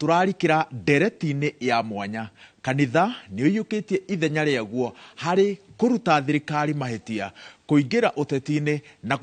turarikira ndereti-inĩ ya mwanya. Kanitha nĩ ũiyũkĩtie ithenya rĩaguo harĩ kũruta thirikari mahĩtia, kũingĩra ũteti-inĩ na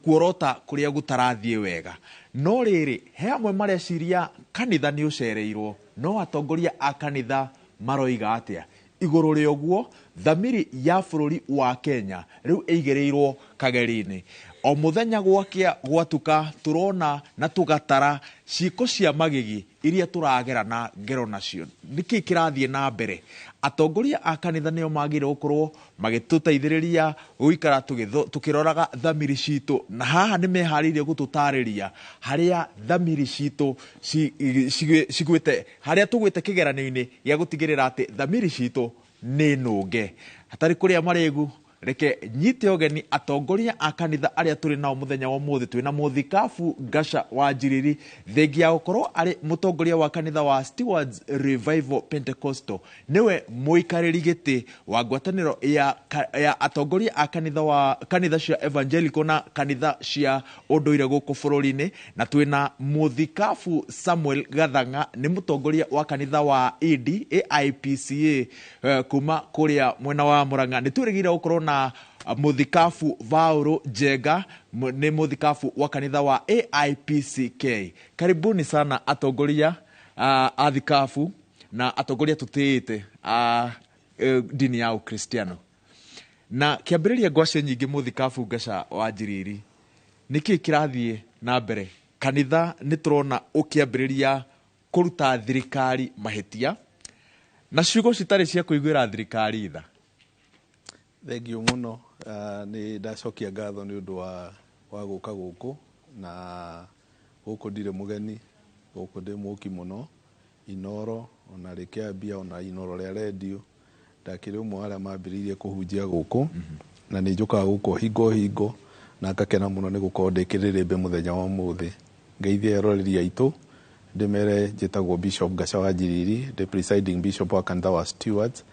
kuorota kũrĩa gũtarathiĩ wega. No rĩrĩ, he amwe mareciria kanitha nĩ ũcereirwo, no atongoria a kanitha maroiga atĩa? Igũrũ rĩa ũguo, thamiri ya bũrũri wa Kenya rĩu ĩigĩrĩirwo kageri-inĩ. O mũthenya gwakĩa gwatuka turona na tugatara ciĩko cia magigi iria turagerana ngero nacio. Nĩkĩ kĩrathiĩ na mbere? Atongoria a kanitha nĩo magĩrĩirwo gũkorwo magĩtũteithĩrĩria gũikara tukĩroraga thamiri citũ, na haha nĩ meharĩirie gũtũtarĩria harĩa thamiri citũ cigwĩte, harĩa tũgwĩte kĩgeranio-inĩ gĩa gũtigĩrĩra atĩ thamiri citũ nĩ nũnge. Hatarĩ kũrĩa marĩgu, reke nyite ũgeni atongoria a kanitha arĩa tũrĩ nao mũthenya wa ũmũthĩ. Twĩna Mũthikabu Ngasha Wanjiriri, thengia gũkorwo arĩ mũtongoria wa kanitha wa Stewards Revival Pentecostal. Nĩwe mũikarĩri gĩtĩ wa ngwatanĩro ya atongoria a kanitha cia evangelical na kanitha cia ũndũire gũkũ bũrũri-inĩ. Na twĩna Mũthikabu Samuel Gathanga, nĩ mũtongoria wa kanitha wa AIPCA kuma kũrĩa mwena wa Murang'a. Nĩ twĩrĩgĩrĩire gũkorwo na Mũthikabu Vaũrũ Njenga, nĩ mũthikabu wa kanitha wa AIPCK. Karibuni sana atongoria a thikabu na atongoria tũtĩĩte dini ya Ukristiano. Na kĩambĩrĩria ngwacĩ nyingĩ Mũthikabu Ngasha Wanjiriri, nĩkĩ kĩrathiĩ na mbere? Kanitha nĩ tũrona ũkĩambĩrĩria kũruta thirikari mahĩtia na ciugo citarĩ cia kũiguĩra thirikari tha. Thengio mũno, nĩ ndacokia ngatho nĩ ũndũ wa gũka gũkũ, na gũkũ ndirĩ mũgeni, gũkũ ndĩ mũki mũno, Inoro, ona Rĩkĩambia, ona Inoro rĩa redio, ndakĩrĩ ũmwe arĩa mambĩrĩirie kũhunjia gũkũ, na nĩ njũkaga gũkũ hingo hingo, na ngakena mũno nĩ gũkorwo ndĩkĩrĩrĩmbe mũthenya wa ũmũthĩ. Ngeithia eroreri aitũ, ndĩmere njĩtagwo Bishop Ngasha Wanjiriri, the presiding bishop wa kanitha wa Stewards.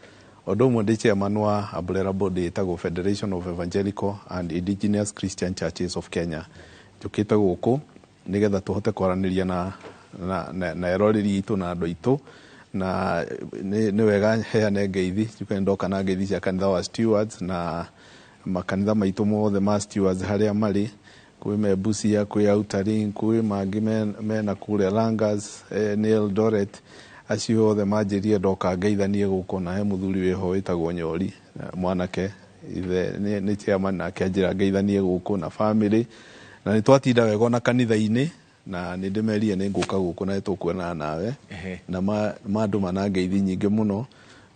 Odo mwende chairman wa umbrella body ĩtagwo Federation of Evangelical and Indigenous Christian Churches of Kenya. Njũkĩte gũkũ nĩgetha tũhote kwaranĩria na eroreri itũ na andũ aitũ, na nĩ wega heane ngeithi, njuke ndoka na ngeithi cia kanitha wa Stewards na makanitha maitũ mothe ma Stewards harĩa marĩ, kwĩ me Busia, kwĩ Outer-Ring, kwĩ mangĩ mena kũrĩa Langas, nĩ Eldoret. Acio othe manjĩrie ndoka ngeithanie gũkũ, na he mũthuri wĩho wĩtagwo Nyori mwanake nĩ chairman, nake anjĩra ngeithanie gũkũ na family, na nĩ twatinda wega na kanitha-inĩ, na nĩ ndĩmerie nĩ ngũka gũkũ na tũkuonana nawe, na mandũ mana ngeithi nyingĩ mũno,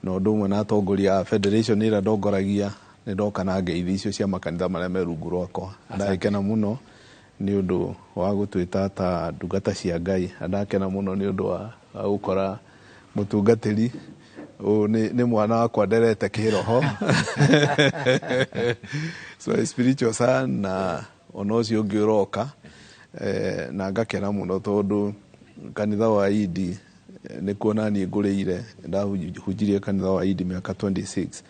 na ũndũ ũmwe na atongoria a federation ĩrĩa ndongoragia, nĩ ndoka na ngeithi icio cia makanitha marĩa me rungu rwakwa. Ndakena mũno nĩ ũndũ wa gũtwĩta ta ndungata cia Ngai, ndakena mũno nĩ ũndũ wa gũkora mũtungatĩri nĩ mwana wakwa nderete kĩroho so a spiritual son, na ona ũcio ũngĩ ũroka, na ngakena mũno tondũ kanitha wa Idi nĩ kuona niĩ ngũrĩire, ndahunjirie kanitha wa Idi mĩaka 26,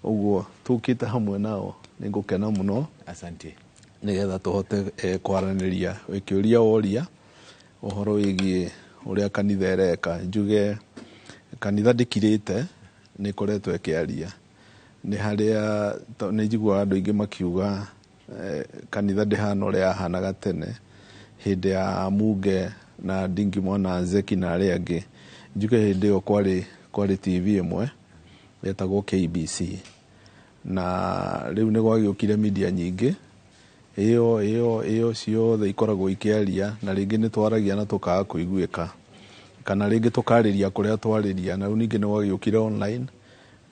ũguo tũkĩte hamwe nao nĩ ngũkena mũno. Asante. Nĩgetha tũhote kwaranĩria wĩkĩũria woria ũhoro wĩgiĩ ũrĩa kanitha ĩreka. Njuge kanitha ndĩkirĩte, nĩ koretwo ĩkĩaria. Nĩ harĩa nĩ njiguaga andũ aingĩ makiuga kanitha ndĩhana ũrĩa yahanaga tene hĩndĩ ya Muge na Ndingi Mwana Zeki na arĩa angĩ. Njuge hĩndĩ ĩyo kwarĩ TV ĩmwe yetagwo KBC, na rĩu nĩ gwagĩũkire media nyingĩ, ĩyo ciothe ikoragwo ikĩaria, na rĩngĩ nĩ twaragia na tũkaga kũiguĩka, kana rĩngĩ tũkarĩria kũrĩa twarĩria, na rĩu ningĩ nĩ gwagĩũkire online,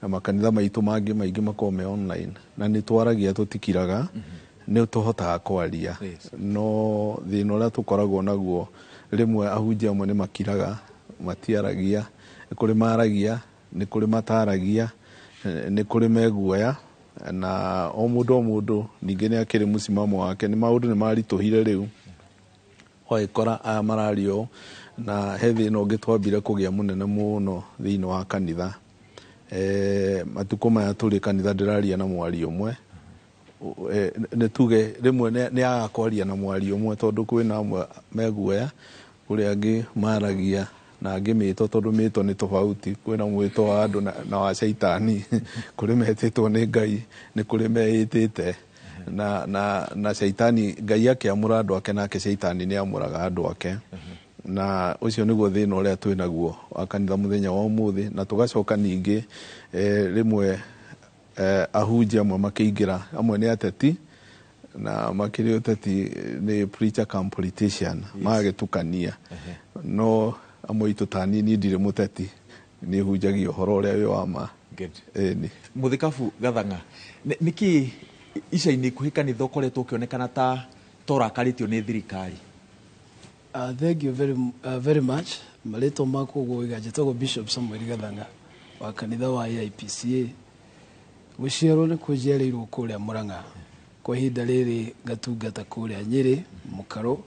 na makanitha maitũ maingĩ makorwo me online, na nĩ twaragia tũtikiraga, nĩ tũhotaga kwaria. No thĩna ũrĩa tũkoragwo naguo, rĩmwe ahunjia amwe nĩ makiraga, matiaragia, nĩ kũrĩ maragia, nĩ kũrĩ mataragia, nĩ kũrĩ meguoya, na o mũndũ ningĩ nĩ akĩrĩ mũsimamo wake. Nĩ maũndũ nĩ maritũhire rĩu, waikora aya marario, na he thĩna ũngĩ twambire kũgĩa mũnene mũno thĩinĩ wa kanitha. Matukũ maya tũrĩ kanitha ndĩraria na mwari ũmwe, nĩ tuge rĩmwe nĩ aga kwaria na mwari ũmwe, tondũ kwĩna amwe meguoya, kũrĩa angĩ maragia, na angĩ mĩto tondũ mĩto nĩ tofauti. Kwĩna mwĩto wa andũ na wa caitani kũrĩ metĩtwo nĩ Ngai, nĩ kũrĩ meĩtĩte na caitani. Ngai akĩamũra andũ ake nake caitani nĩ amũraga andũ ake. Na ũcio nĩguo thĩna ũrĩa twĩ naguo wa kanitha mũthenya wa ũmũthĩ. Na tũgacoka ningĩ rĩmwe ahunjia amwe makĩingĩra, amwe nĩ ateti na makĩrĩ ũteti nĩ preacher come politician, magĩtukania. No amwe itũ ta niĩ ndirĩ mũteti, nĩ hunjagia ũhoro ũrĩa wĩ wa ma. Mũthikabu Gathanga, nĩkĩ ica-inĩ ikuhĩ kanitha ũkoretwo ũkĩonekana ta ũrakarĩtio nĩ thirikari? Thank you very much. Marĩtwa makwa gũiga njĩtagwo Bishop Samuel Gathanga wa kanitha wa AIPCA. Gũciarwo nĩ kũnjiarĩirwo kũrĩa Mũrang'a, kwa ihinda rĩrĩ ngatungata kũrĩa Nyĩrĩ Mũkaro,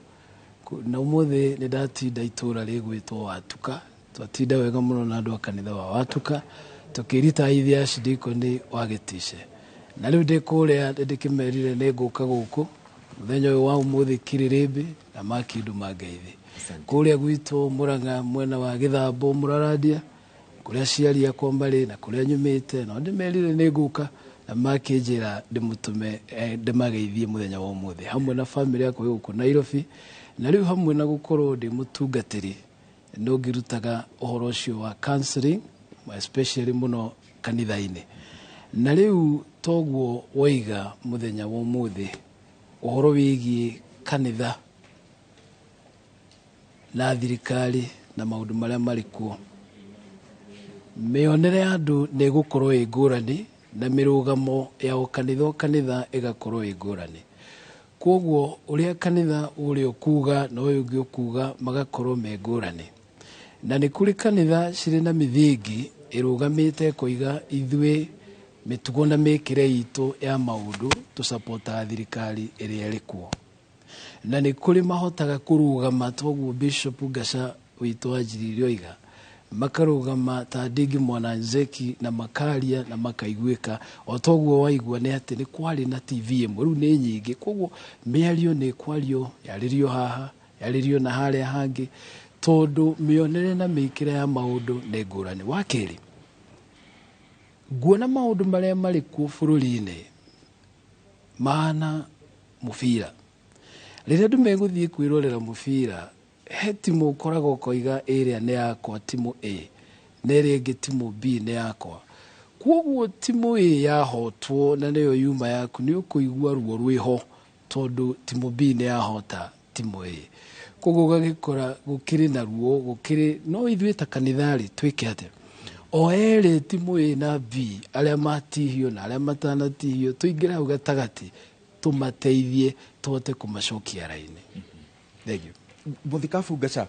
na ũmũthĩ nĩ ndatinda itũra rĩgwĩtwo Watuka. Twatinda wega mũno na andũ a kanitha wa Watuka, tũkĩritaithia archdeacon wa Gĩtice. Na rĩu ndĩ kũrĩa ndĩkĩmerire nĩ ngũka gũkũ mũthenya ũyũ wa ũmũthĩ Kirĩrĩmbĩ na Makindu Mangeithi kũrĩa gwitũ Mũrang'a mwena wa Gĩthambo Mũrarandia, kũrĩa aciari akwa marĩ na kũrĩa nyumĩte. Na ndĩmerire nĩ ngũka na makĩnjĩra ndĩmũtũme ndĩmageithie mũthenya wa ũmũthĩ hamwe na bamĩrĩ yakwa gũkũ Nairobi. Na rĩu hamwe na gũkorwo ndĩ mũtungatĩri no ngĩrutaga ũhoro ũcio wa counseling especially mũno kanitha-inĩ. Na rĩu toguo waiga mũthenya wa ũmũthĩ ũhoro wĩgiĩ kanitha na thirikari na maũndũ marĩa marĩ kuo, mĩonere ya andũ nĩ gũkorwo ĩ ngũrani na mĩrũgamo ya kanitha ĩgakorwo ĩ ngũrani. Koguo ũrĩa kanitha ũrĩa ũkuga na ũyũ ũngĩ ũkuga magakorwo me ngũrani. Na nĩ kũrĩ kanitha cirĩ na mĩthingi ĩrũgamĩte kũiga ithuĩ mĩtugo na mĩkĩre itũ ya maũndũ tũsapotaga thirikari ĩrĩa ĩrĩ kuo. Na nĩ kũrĩ mahotaga kũrũgama toguo Bishop Ngaca witũ wanjirie oiga, makarũgama ta Ndingi Mwananzeki na makaria na makaiguĩka. O toguo waigua nĩ atĩ nĩ kwarĩ na TV ĩmwe, rĩu nĩ nyingĩ, koguo mĩario nĩ kwario, yarĩrio haha, yarĩrio na harĩa hangĩ, tondũ mĩonere na mĩkĩre ya maũndũ nĩ ngũrani. Wa kerĩ, nguona maũndũ marĩa marĩ kuo bũrũri-inĩ mahana mũbira. Rĩrĩa andũ megũthiĩ kwĩrorera mũbira, he timu ũkoragwo ũkoiga ĩrĩa nĩ yakwa timu A na ĩrĩa ĩngĩ timu B nĩ yakwa. Koguo timu A yahotwo na nĩyo yuma yaku, nĩ ũkũigua ruo rwĩho tondũ timu B nĩ yahota timu A. Koguo ũgagĩkora gũkĩrĩ na ruo, gũkĩrĩ no ithuĩ ta kanitharĩ twĩke atĩa? O erĩ timu A na B, arĩa matihio na arĩa matanatihio, tũingĩre hau gatagatĩ tũmateithie tũhote kũmacokia raini. Thank you. Mũthikabu Ngaca,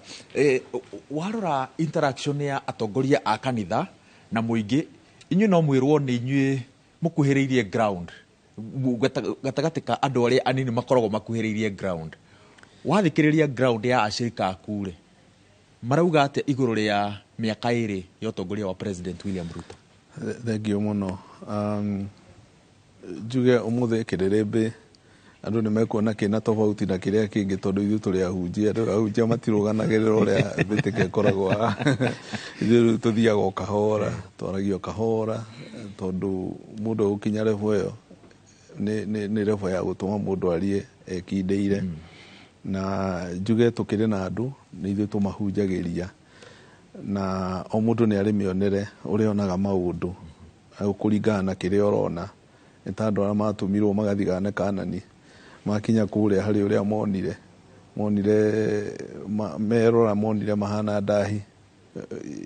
warora interaction ya atongoria a kanitha na mũingĩ, inyuĩ no mwĩrwo nĩ inyuĩ mũkuhĩrĩirie ground gatagatĩ ka andũ arĩa anini makoragwo makuhĩrĩirie ground. Wathikĩrĩria ground ya ashirika aku rĩ, marauga atĩa igũrũ rĩa mĩaka ĩrĩ ya ũtongoria wa President William Ruto? Thank you mũno. Njuge ũmũthĩ Kĩrĩrĩmbĩ andũ nĩ mekuona kĩna tofauti na kĩrĩa kĩngĩ tondũ ithuĩ tũrĩ ahunjia. Ahunjia matirũganagĩrĩra ũrĩa mbĩtĩka ĩkoragwo. Ithuĩ tũthiaga o kahora, twaragio kahora, tondũ mũndũ gũkinya level ĩyo nĩ level ya gũtũma mũndũ arie ekindĩire. Na njuge tũkĩrĩ na andũ nĩ ithuĩ tũmahunjagĩria, na o mũndũ nĩ arĩ mĩonere ũrĩa onaga maũndũ kũringana na kĩrĩa ũrona. Nĩ ta andũ arĩa matũmirwo magathigane Kanani, makinya kũrĩa harĩ ũrĩa monire merora monire mahana ndahi,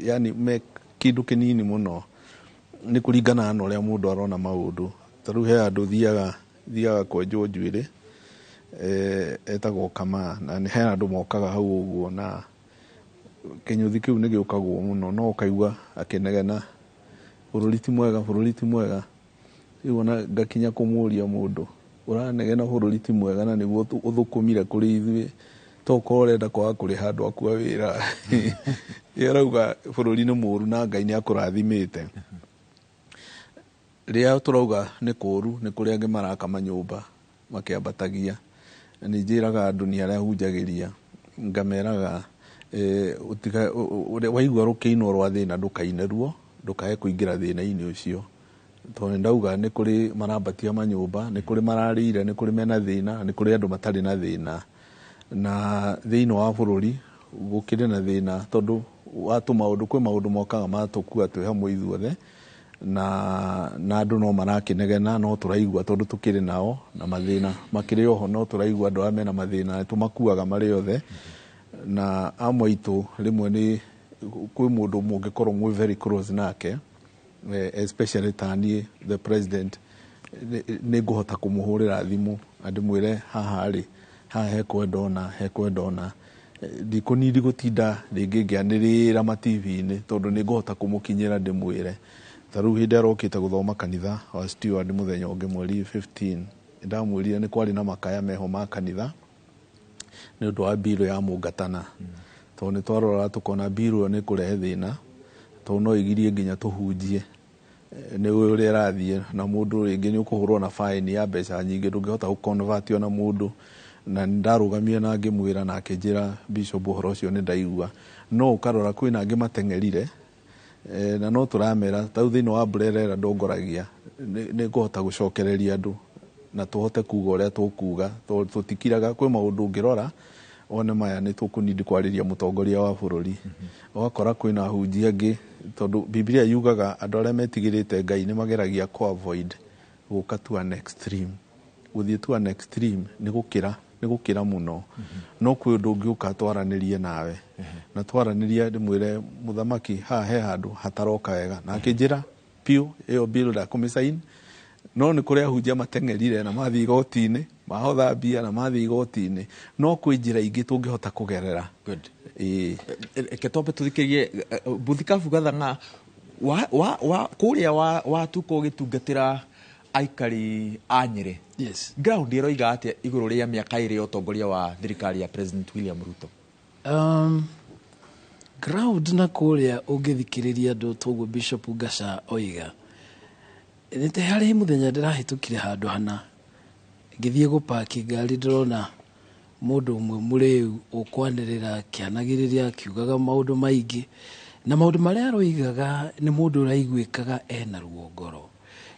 yani me kĩndũ kĩnini mũno. Nĩ kũringana na ũrĩa mũndũ arona maũndũ. Ta rĩu he andũ thiaga kwenjwo njuĩrĩ etagwo Kamaa, na he andũ mokaga hau ũguo na kĩnyũthi kĩu nĩ gĩũkagwo mũno, no ũkaigua akĩnegena, bũrũri ti mwega. Rĩu ona ngakinya kũmũria mũndũ, ũranegena bũrũri ti mwega na nĩguo ũthũkũmire kũrĩ ithuĩ, tokorwo ũrenda kwaga kũrĩha andũ aku a wĩra. Arauga bũrũri nĩ mũũru na Ngai nĩ akũrathimĩte. Rĩrĩa tũrauga nĩ kũũru, nĩ kũrĩ angĩ maraka manyũmba makĩambatagia. Nĩ njĩraga andũ nĩ arĩa hunjagĩria, ngameraga waigua rukiino rwa thina ndukaineruo ndukae kuingira thina-ini ucio tondu ndauga ni kuri marabatia manyumba ni kuri mararire ni kuri mena thina ni kuri andu matari na thina na thiini wa bururi gukire na thina tondu watu maundu kwi maundu mokaga matukua twi hamwe ithuothe na andu no marakinegena no turaigua tondu tukiri nao na mathina makiri oho no turaigua andu amena mathina tumakuaga mari othe na amwe itu rimwe ni kwi mundu mungikorwo mwi very close nake especially tani the president ni nguhota kumuhurira thimu andimwire haha hekwendona ndikunidi gutinda ringi ngianirira ma TV-ini tondu ni nguhota kumukinyira ndimwire taru hindi arokite guthoma kanitha wa steward muthenya ungi mweri 15 ndamwirire ni kwari na makaya meho ma kanitha ni undu wa bill ya mungatana tondu ni twarora tukona bill ni kurehe thina tondu no igirie nginya tuhunjie ni uria rathie na mundu ringi ni ukuhurwo na fine ya mbeca nyingi ndungihota guconvert na mundu na ndarugamie na ngimwira na akinjira bishop uhoro ucio ni ndaigua no ukarora kwina angi matengerire na no turamera tau thini wa mburera ndongoragia ni nguhota gucokereria andu na tuhote kuga uria tukuga tutikiraga kwi maundu ngirora one maya ni tukunidi kwariria mutongoria wa bururi ogakora kwina hunjia angi tondu Biblia yugaga andu aria metigirite Ngai ni mageragia ku avoid guka to an extreme guthie to an extreme ni gukira muno no kwi undu ngiuka twaranirie nawe na twaranirie ndimwire muthamaki ha he handu hataroka wega na akinjira piu iyo bill da kumisain no ni kuria hunjia matengerire na mathi igoti-ini mahotha mbia na mathi igoti-ini no kwi njira ingi tungihota kugerera good ketombe tuthikirie Buthikabu Gathanga wa kuria wa tuko gitungatira aikari a Nyeri yes ground iroiga atia iguru ria miaka iri utongoria wa thirikari ya President William Ruto ground na kuria ungithikiriria andu toguo Bishop Ngaca oiga nite hari muthenya ndirahitukire handu hana ngithie gupaki ngari ndirona mundu umwe muriu ukwanirira kianagiriria kiugaga maundu maingi na maundu maria aroigaga ni mundu uraiguikaga ena ruo ngoro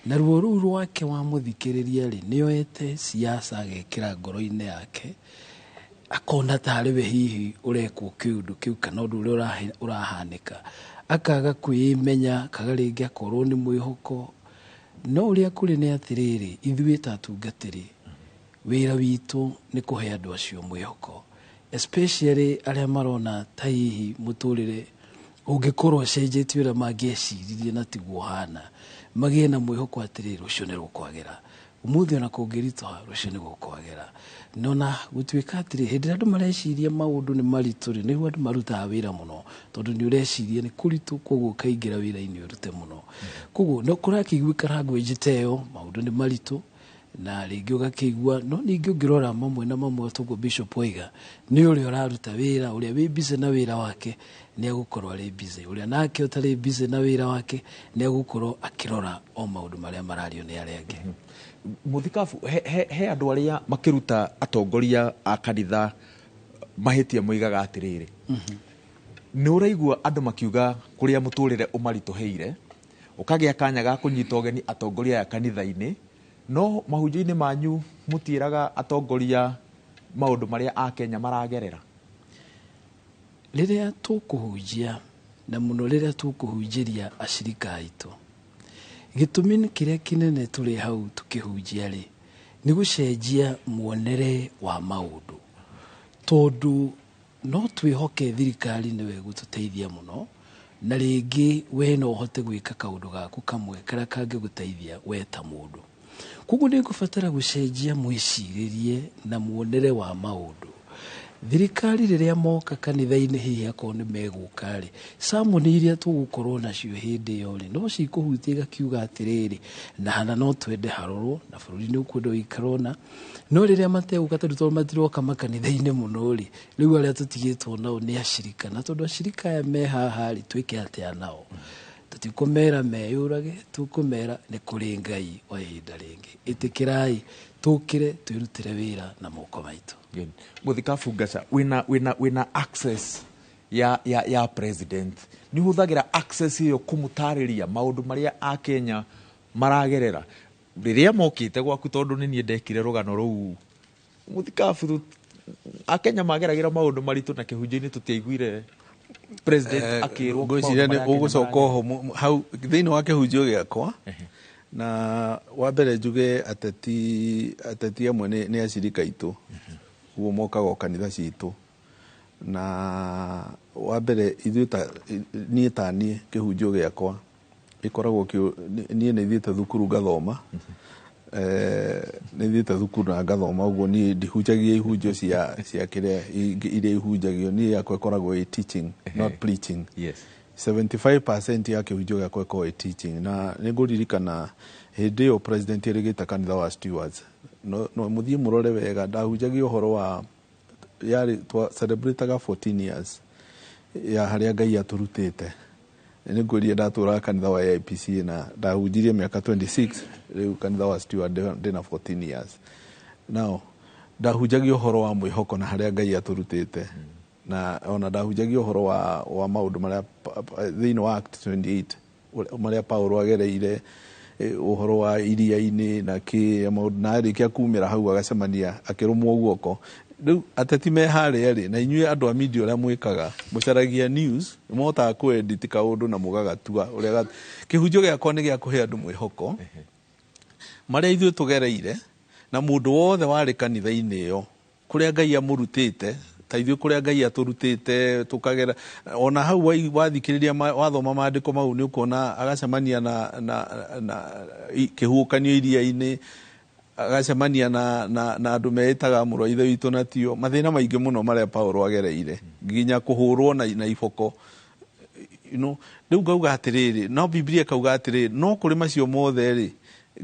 na ruo ruu rwake wa muthikiriria ri nioete siasa agekira ngoro-ini yake akona tari we hihi urekwo kiundu kiu kana undu uria urahanika akaga kwimenya kaga ringi akorwo ni mwihoko no uria kuri ni atiriri ithuĩ ta atungatĩri wĩra witũ ni kuhe andu acio mwihoko especially aria marona ta hihi mũtũrĩre ũngĩkorwo cenjetie ũrĩa mangĩeciririe na tiguo hana magie na mwihoko atiriri rũciũ nĩ rũkwagĩra umuthi ona kũngĩritũha rũciũ nĩ gũkwagĩra nona gũtuĩka atĩrĩ hĩndĩ ĩrĩa andũ mareciria maũndũ nĩ maritũ rĩ nĩguo andũ marutaga wĩra mũno tondũ nĩ ũreciria nĩ kũritũ koguo kaingĩra wĩra-inĩ ũrute mũno koguo no kũrakĩiguĩka language ta ĩyo maũndũ nĩ maritũ na rĩngĩ ũgakĩigua no ningĩ ũngĩrora mamwe na mamwe toguo Bishop oiga nĩ ũrĩa ũraruta wĩra ũrĩa wĩ busy na wĩra wake nĩ egũkorwo arĩ busy ũrĩa nake ũtarĩ busy na wĩra wake nĩ egũkorwo akĩrora o maũndũ marĩa marario nĩ arĩa angĩ Muthikabu he andu aria makiruta atongoria a kanitha mahitia moigaga atiriri ni uraigua andu makiuga kuria muturire umarituheire ukagia kanya ga kunyita ugeni atongoria ya kanitha-ini no mahunjio-ini manyu mutiraga atongoria maundu maria a Kenya maragerera riria tukuhunjia na muno riria tukuhunjiria ashirika aitu gitumi kiria kinene turi hau tukihunjia ri ni gucenjia muonere wa maundu tondu no twihoke thirikari niwe gututeithia muno na ringi we no hote gwika kaundu gaku kamwe karia kangiguteithia we ta mundu koguo ni ngubatara gucenjia mwiciririe na muonere wa maundu thirikari riria moka kanitha-ini hihi akorwo ni megũka ri samoni iria tugukorwo nacio hindi iyo ri no cikuhutia gakiuga atiriri na hana no twende harorwo na bururi ni ukwenda ikarona no riria mategũka tondu matiroka makanitha-ini muno ri riu aria tutigitwo nao ni ashirika na tondu ashirika aya me haha ri twike atia nao tutikumera meyurage tukumera ni kuri Ngai wa ihinda ringi itikirai tukire twirutire wira na moko maitu Muthikabu Ngaca wina access ya president ni huthagira access iyo kumutariria maundu maria a Kenya maragerera riria mokite gwaku tondu ni nie ndekire rugano ruu muthikabu a Kenya mageragira maundu maritu na kihunjini tutiaiguire president akirwo ngwiciria ni ugucoka ho hau thiini wa kihunjio giakwa na wa mbere njuge ateti amwe ni acirika itu uguo mokaga kanitha citu na wa mbere nie tanie kihunjio giakwa ikoragwo nie ni thiete thukuru ngathoma ni thiete thukuru na ngathoma uguo nie ndihunjagia ihunjio cia kiria iria ihunjagio nie yakwa ikoragwo teaching not preaching. Yes. 75% ya kihunjio giakwa ikoragwo teaching na ninguririkana hindi yo president erigita kanitha wa stewards no muthie murore wega ndahunjagia uhoro wa yari twa celebrataga 14 years ya haria Ngai aturutite ni ngũria ndatura kanitha wa IPC na ndahunjirie miaka 26 riu kanitha wa steward ndina 14 years now ndahunjagia uhoro wa mwihoko na haria Ngai aturutite na ona ndahunjagia uhoro wa maundu maria thiini wa Act 28 maria Paulo agereire uhoro wa iria-ini na ki maundu na arikia kumira hau agacemania akirumwo guoko riu ateti me haria ri na inyue andu a media uria mwikaga mucaragia news motaga ku edit kaundu na mugagatua uria kihunjio giakwa ni gia kuhe andu mwihoko maria ithuĩ tugereire na mundu wothe wari kanitha-ini iyo kuria Ngai amurutite ta ithuĩ kuria Ngai aturutite tukagera ona hau wathikiriria wathoma maandiko mau ni ukona agacemania na kihukanio iria-ini agacemania na andu meitaga muro ithe witu na tio mathina maingi muno maria Paulo agereire nginya kuhurwo na iboko riu ngauga atiriri no Biblia kauga atiriri no kuri macio mothe ri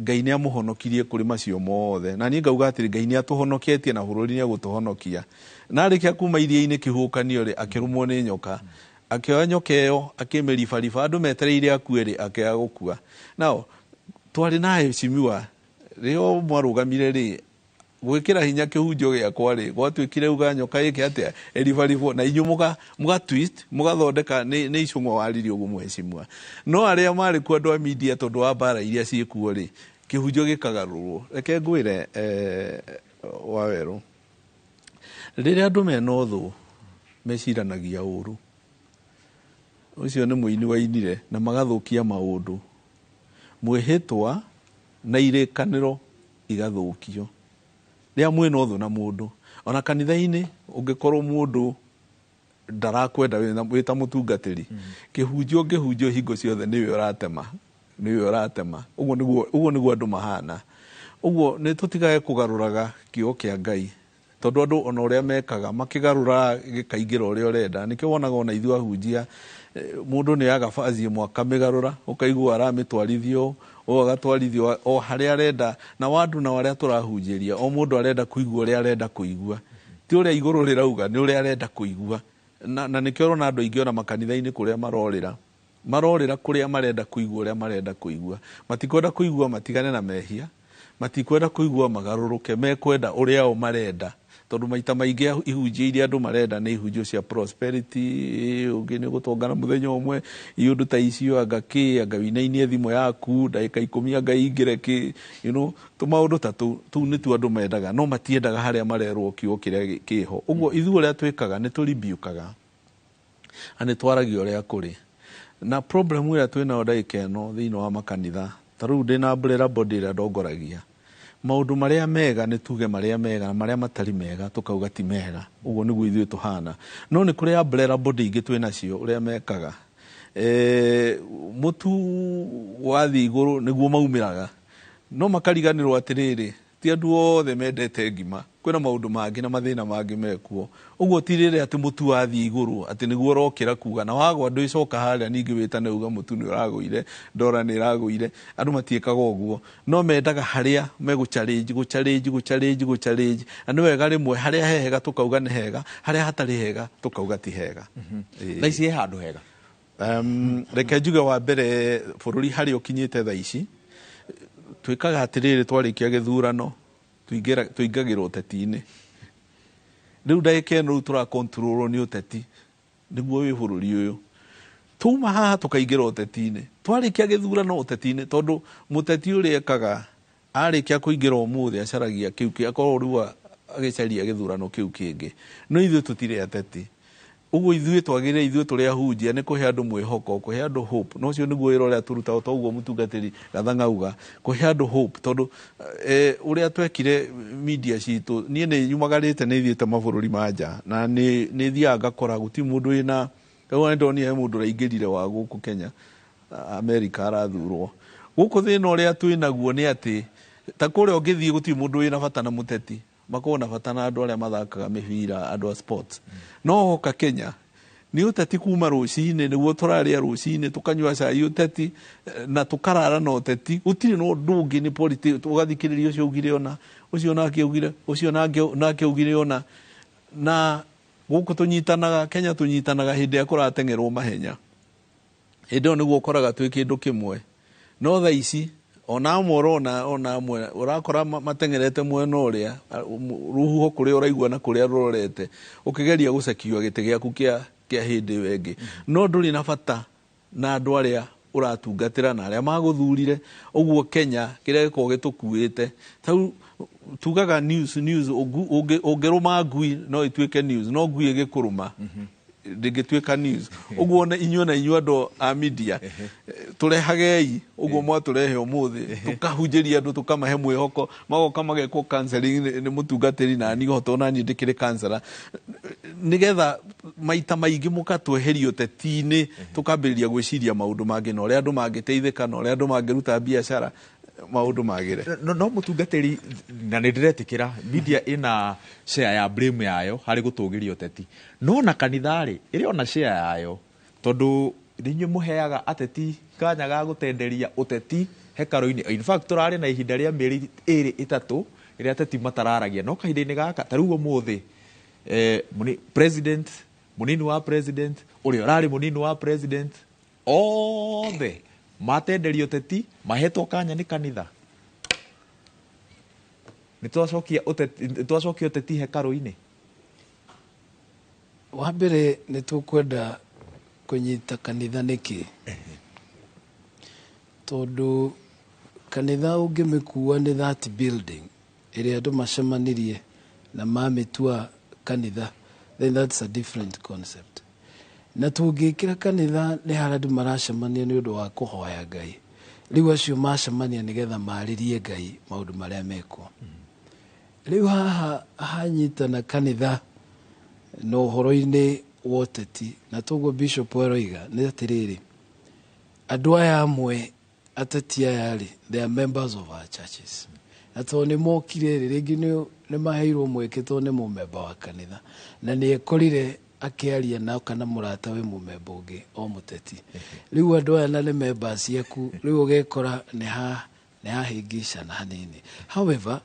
Ngai ni amuhonokirie kuri macio mothe na ni ngauga atiri Ngai ni atuhonoketie na bururi ni agutuhonokia na arikia kuma iria-ini kihukanio ri akirumwo ni nyoka akioya nyoka iyo akimiribariba andu metereire akuere akiaga gukua nao twari naye cimiwa rio mwarugamire ri gwikira hinya kihunjio giakwa ri gwatuikire uga nyoka iki atia eribaribo na inyumuga muga twist mugathondeka ni icungwa wariri ugu mwecimwa no aria mari ku andu a media tondu wa bara iria ciikuo ri kihunjio gikagarurwo reke ngwire waweru riria andu mena uthu meciranagia uru ucio ni muini wainire na magathukia maundu mwihitwa na irekaniro igathukio ria mwena uthu na mundu ona kanitha-ini ungikorwo mundu ndarakwenda wita mutungatiri kihunjio hingo ciothe niwe uratema uguo niguo andu mahana uguo ni tutigage kugaruraga kio kia Ngai tondu andu ona uria mekaga makigarura gikaingira uria urenda nikio wonaga ona ithu ahunjia mundu ni agabazie mwaka migarura ukaigua aramitwarithio o agatwarithio o haria arenda na wandu na waria turahunjiria o mundu arenda kuigua uria arenda kuigua ti uria iguru rirauga ni uria arenda kuigua na nikio rona andu aingi ona makanitha-ini kuria marorira kuria marenda kuigua uria marenda kuigua matikwenda kuigua matigane na mehia matikwenda kuigua magaruruke mekwenda uria o marenda tondu maita maingi ihunjia iria andu marenda ni ihunjio cia prosperity ungi ni gutongana muthenya umwe iundu ta icio anga winainie thimu yaku ndagika 10 anga ingire ki tumaundu ta tu ni tu andu mendaga no matiendaga haria marerwo kiugo kiria kiho uguo ithu uria twikaga ni turibiukaga ani twaragia uria kuri na problem ira twina ndagika ino thiini wa makanitha taru ndina brera body ira ndongoragia maundu maria mega ni tuge maria mega na maria matari mega tukauga ti mega uguo niguo ithuĩ tuhana no ni kuria brera body ingi twina cio uria mekaga mutu wathi iguru niguo maumiraga no makariganirwo atiriri ti andu othe mendete ngima kwina maundu mangi na mathina mangi mekuo uguo tirire ati mutu wathi iguru ati niguo rokira kuga na wagwa ndu icoka haria ningi witane uga mutu ni uraguire ndora ni iraguire andu matiekaga uguo no mendaga haria guchallenge andu wega rimwe haria hega tukauga ni hega haria hatari hega tukauga ti hega na ici handu hega reke njuge wa mbere bururi hari ukinyite tha ici twikaga atiriri twarikia githurano tuingagirwo uteti-ini riu ndagika ino tura control ni uteti niguo wi bururi uyu tuma haha tukaingira uteti-ini twarikia githurano uteti-ini tondu muteti uria ekaga arikia kuingira umuthi acaragia kiu akorwo riu agicaria githurano kiu kingi no ithuĩ tutire ateti uguo ithuĩ twagire ithuĩ turi ahunjia ni kuhe andu mwihoko kuhe andu hope no cio niguo wira uria turuta ta uguo mutungatiri Gathang'auga kuhe andu hope tondu uria twekire media citu nie ni yumagarite ni ithiite mabururi manja na ni thia ngakora guti mundu ina ndoni mundu raingirire wa guku Kenya America arathurwo guku thina uria twinaguo ni ati ta kuria ungithie guti mundu ina bata na muteti makona bata na andu aria mathakaga mibira andu a sports no hoka Kenya ni uteti kuma rucini niguo turaria rucini tukanyua cai uteti na tukarara na uteti utiri no ndungi ni politics tugathikiriria ucio ugire ona ucio nake ugire ucio nake ugire ona na guku tunyitanaga Kenya tunyitanaga hindi akuratengerwo mahenya hindi niguo koraga twi kindu kimwe no tha ici ona amwe urakora matengerete mwena uria ruhuho kuria uraigua na kuria rurorete ukigeria gucekio gite giaku kia hindi wengi no nduri na bata na andu aria uratungatira na aria maguthurire uguo Kenya kiria giko gitukuite tau tugaga news ungiruma ngui no ituike news no ngui igikuruma ndingituika news uguo na inyuo andu a media turehagei uguo mwaturehe umuthi tukahunjiria andu tukamahe mwihoko magoka magekwo counseling ni mutungatiri na ni hotona ni ndikire counselor nigetha maita maingi mukatweheria uteti-ini tukambiriria gwiciria maundu mangi na uria andu mangiteithika na uria andu mangiruta biashara maundu magire no mutungatiri na nindiretikira media ina share ya blame yayo hari gutugiria uteti no na kanithari iri ona share yayo tondu ninyu muheaga ateti kanya ga gutenderia uteti hekaru-ini in fact turari na ihinda ria mieri 2-3 iri ateti matararagia no kahinda-ini gaka tarugo muthi president munini wa president uri urari munini wa president othe matenderio uteti mahetwo kanya ni kanitha nitwacokia uteti hekaru-ini wa mbere nitukwenda kunyita kanitha niki tondu kanitha ungimikua ni that building iria andu macemanirie na mamitua kanitha then that's a different concept na tungikira kanitha ni haria andu maracemania ni undu wa kuhoya Ngai riu acio macemania nigetha maririe Ngai maundu maria mekwo riu haha hanyitana kanitha no horo-ini woteti na toguo Bishop eroiga ni atiriri andu aya amwe ateti aya they are members of our churches na to ni mokire ringi ni maheirwo mweke to ni mumemba wa kanitha na ni ekorire akiaria nao kana murata we mumemba ungi o muteti riu andu aya na ni members yaku riu ugekora ni hahingica na hanini however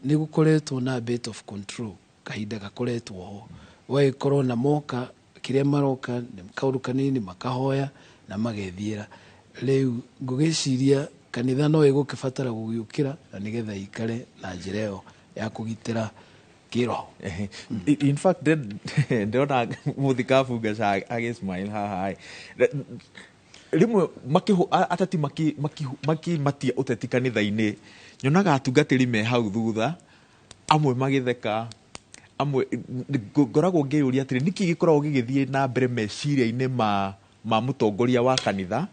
ni gukoretwo na bit of control kahinda gakoretwo ho we korona moka kiria maroka ni kaundu kanini makahoya na magethiera riu ngugiciria kanitha no igukibatara gugiukira na nigetha ikare na njira yo ya kugitira kiroho in fact ndona muthikafunga agismile haha rimwe atati matia uteti kanitha-ini nyonaga atungatiri me hau thutha amwe magitheka amwe ngoragwo ngiuria atiri niki gikoragwo gigithie na mbere meciria-ini ma mutongoria wa kanitha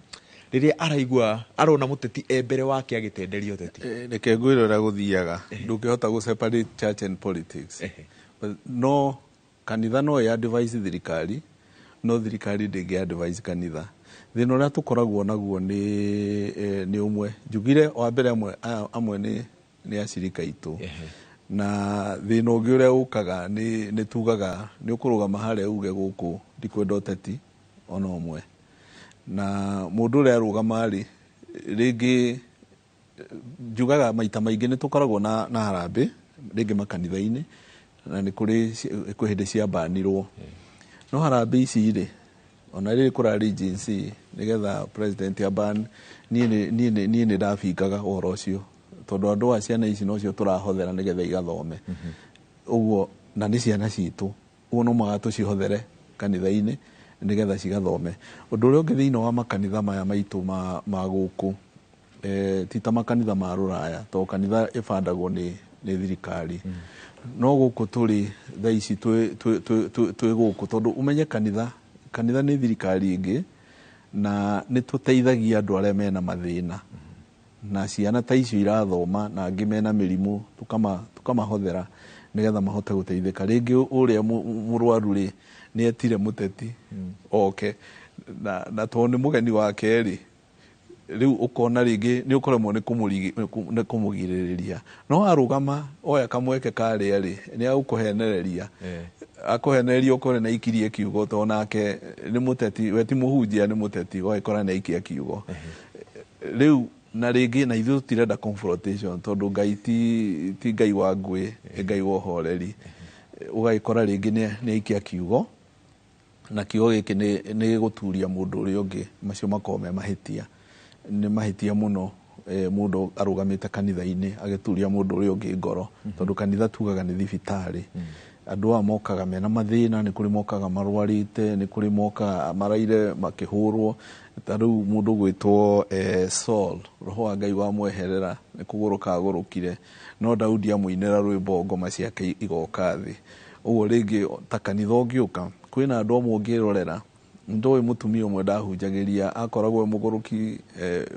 riria araigua arona muteti mbere wake agitenderia uteti reke ngwire uria guthiaga ndungihota gu separate church and politics no kanitha no ya advise thirikari no thirikari ndingi advise kanitha thina uria tukoragwo naguo ni umwe njugire wa mbere amwe ni acirika itu na thina ungi uria ukaga ni tugaga ni ukurugama haria uge guku ndikwenda uteti ona umwe na mundu uria arugama ringi njugaga maita maingi ni tukoragwo na harambe ringi makanitha-ini na ni kuri hindi cia banirwo no harambe ici ona riri kurari jinsi nigetha president aban ni ndabingaga uhoro ucio tondu andu a ciana ici no cio turahothera nigetha igathome uguo na ni ciana citu uguo no magatucihothere kanitha-ini nigetha cigathome. Undu uria ungi thiini wa makanitha maya maitu ma guku ti ta makanitha ma Ruraya, to kanitha ibandagwo ni thirikari. No guku turi thaa ici twi guku tondu umenye kanitha ni thirikari ingi na ni tuteithagia andu aria mena mathina na ciana ta icio irathoma na angi mena mirimu tukamahothera nigetha mahote guteithika. Ringi uria murwaru ri ni etire muteti oke na to ni mugeni wake ri riu ukona ringi ni ukoremwo ni kumugiriria, no arugama oya kamweke karia ri ni agukuhenereria akuhenereria ukore na ikirie kiugo to nake ni muteti, we ti muhunjia ni muteti oikora na ikia kiugo. Riu na ringi na ithu tutirenda confrontation tondu Ngai ti Ngai wa ngui, Ngai wa uhoreri. Ugaikora ringi ni ikia kiugo na kiugo giki ni guturia mundu uri ungi, macio makoo me mahitia. Ni mahitia muno mundu arugamite kanitha-ini agituria mundu uri ungi ngoro, tondu kanitha tugaga ni thibitari. Andu a mokaga mena mathina, ni kuri mokaga marwarite, ni kuri moka maraire makihurwo. Tariu mundu gwitwo Saul, roho wa Ngai wa mweherera, ni kuguruka agurukire, no Daudi amuinira rwimbo ngoma ciake igoka thi. Uguo ringi ta kanitha ungiuka kwina andu amwe ungirorera, ndoi mutumia umwe ndahunjagiria akoragwo muguruki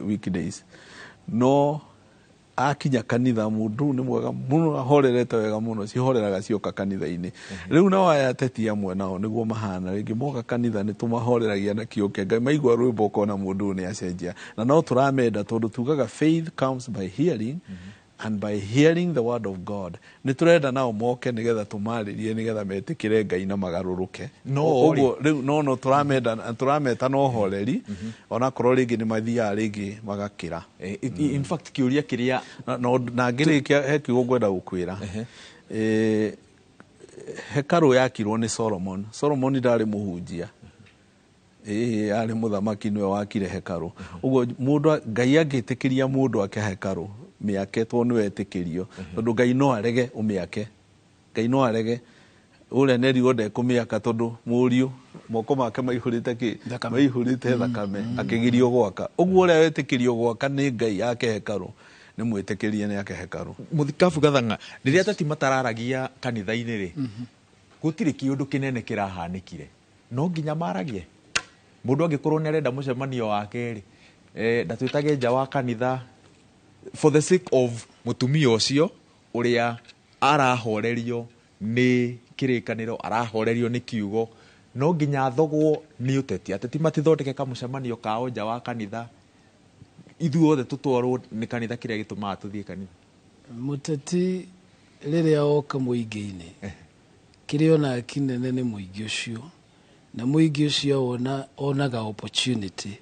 weekdays, no akinya kanitha mundu ni mwega muno, ahorerete wega muno, cihoreraga cioka kanitha-ini. Riu na waya teti amwe nao niguo mahana, ringi moka kanitha ni tumahoreragia na kiuke Ngai, maigua rwimbo kona mundu ni acenjia. Na no turamenda tondu tugaga faith comes by hearing and by hearing the word of God. Ni turenda nao moke nigetha tumaririe nigetha metikire Ngai na magaruruke. Uguo riu no turameta no horeri ona korwo ringi ni mathia ringi magakira. In fact kiuria kiria na ngirikia he kiugo ngwenda gukwira. Hekaru yakirwo ni Solomon. Solomon ndari muhunjia, ari muthamaki niwe wakire hekaru. Uguo mundu Ngai angitikiria mundu ake hekaru miake to niwe etikirio, tondu Ngai no arege umiake. Ngai no arege ule neri ode kumiaka tondu muriu moko make maihurite maihurite thakame akigirio gwaka. Uguo ule etikirio gwaka ni Ngai yake hekaru, ni mwitikirie ni yake hekaru. Muthikabu Gathanga, riria tati matararagia kanitha-ini ri gutiri kiundu kinene kirahanikire, no nginya maragie. Mundu angikorwo ni arenda mucemanio wake ri ndatwitage nja wa kanitha for the sake of mutumia ucio uria arahorerio ni kirikaniro, arahorerio ni kiugo, no nginya thogwo ni uteti. Ateti matithondeke kamucemanio kao nja wa kanitha, ithuothe tutwarwo ni kanitha kiria gitumaa tuthie kanitha. Muteti riria oka muingi-ini kiria ona kinene ni muingi ucio, na muingi ucio onaga opportunity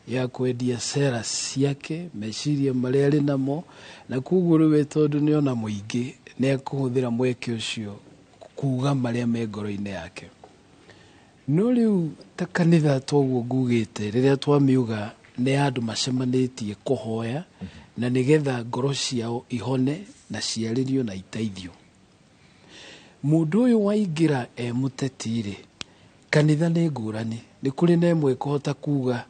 ya kwendia sera ciake, meciria maria ari namo, na koguo riwe tondu ni ona muingi ni akuhuthira mweke ucio kuga maria me ngoro-ini yake. No riu ta kanitha toguo ngugite, riria twamiuga ni andu macemanitie kuhoya na nigetha ngoro ciao ihone na ciaririo na iteithio. Mundu uyu waingira muteti ri kanitha ni ngurani, ni kuri na imwe kuhota kuga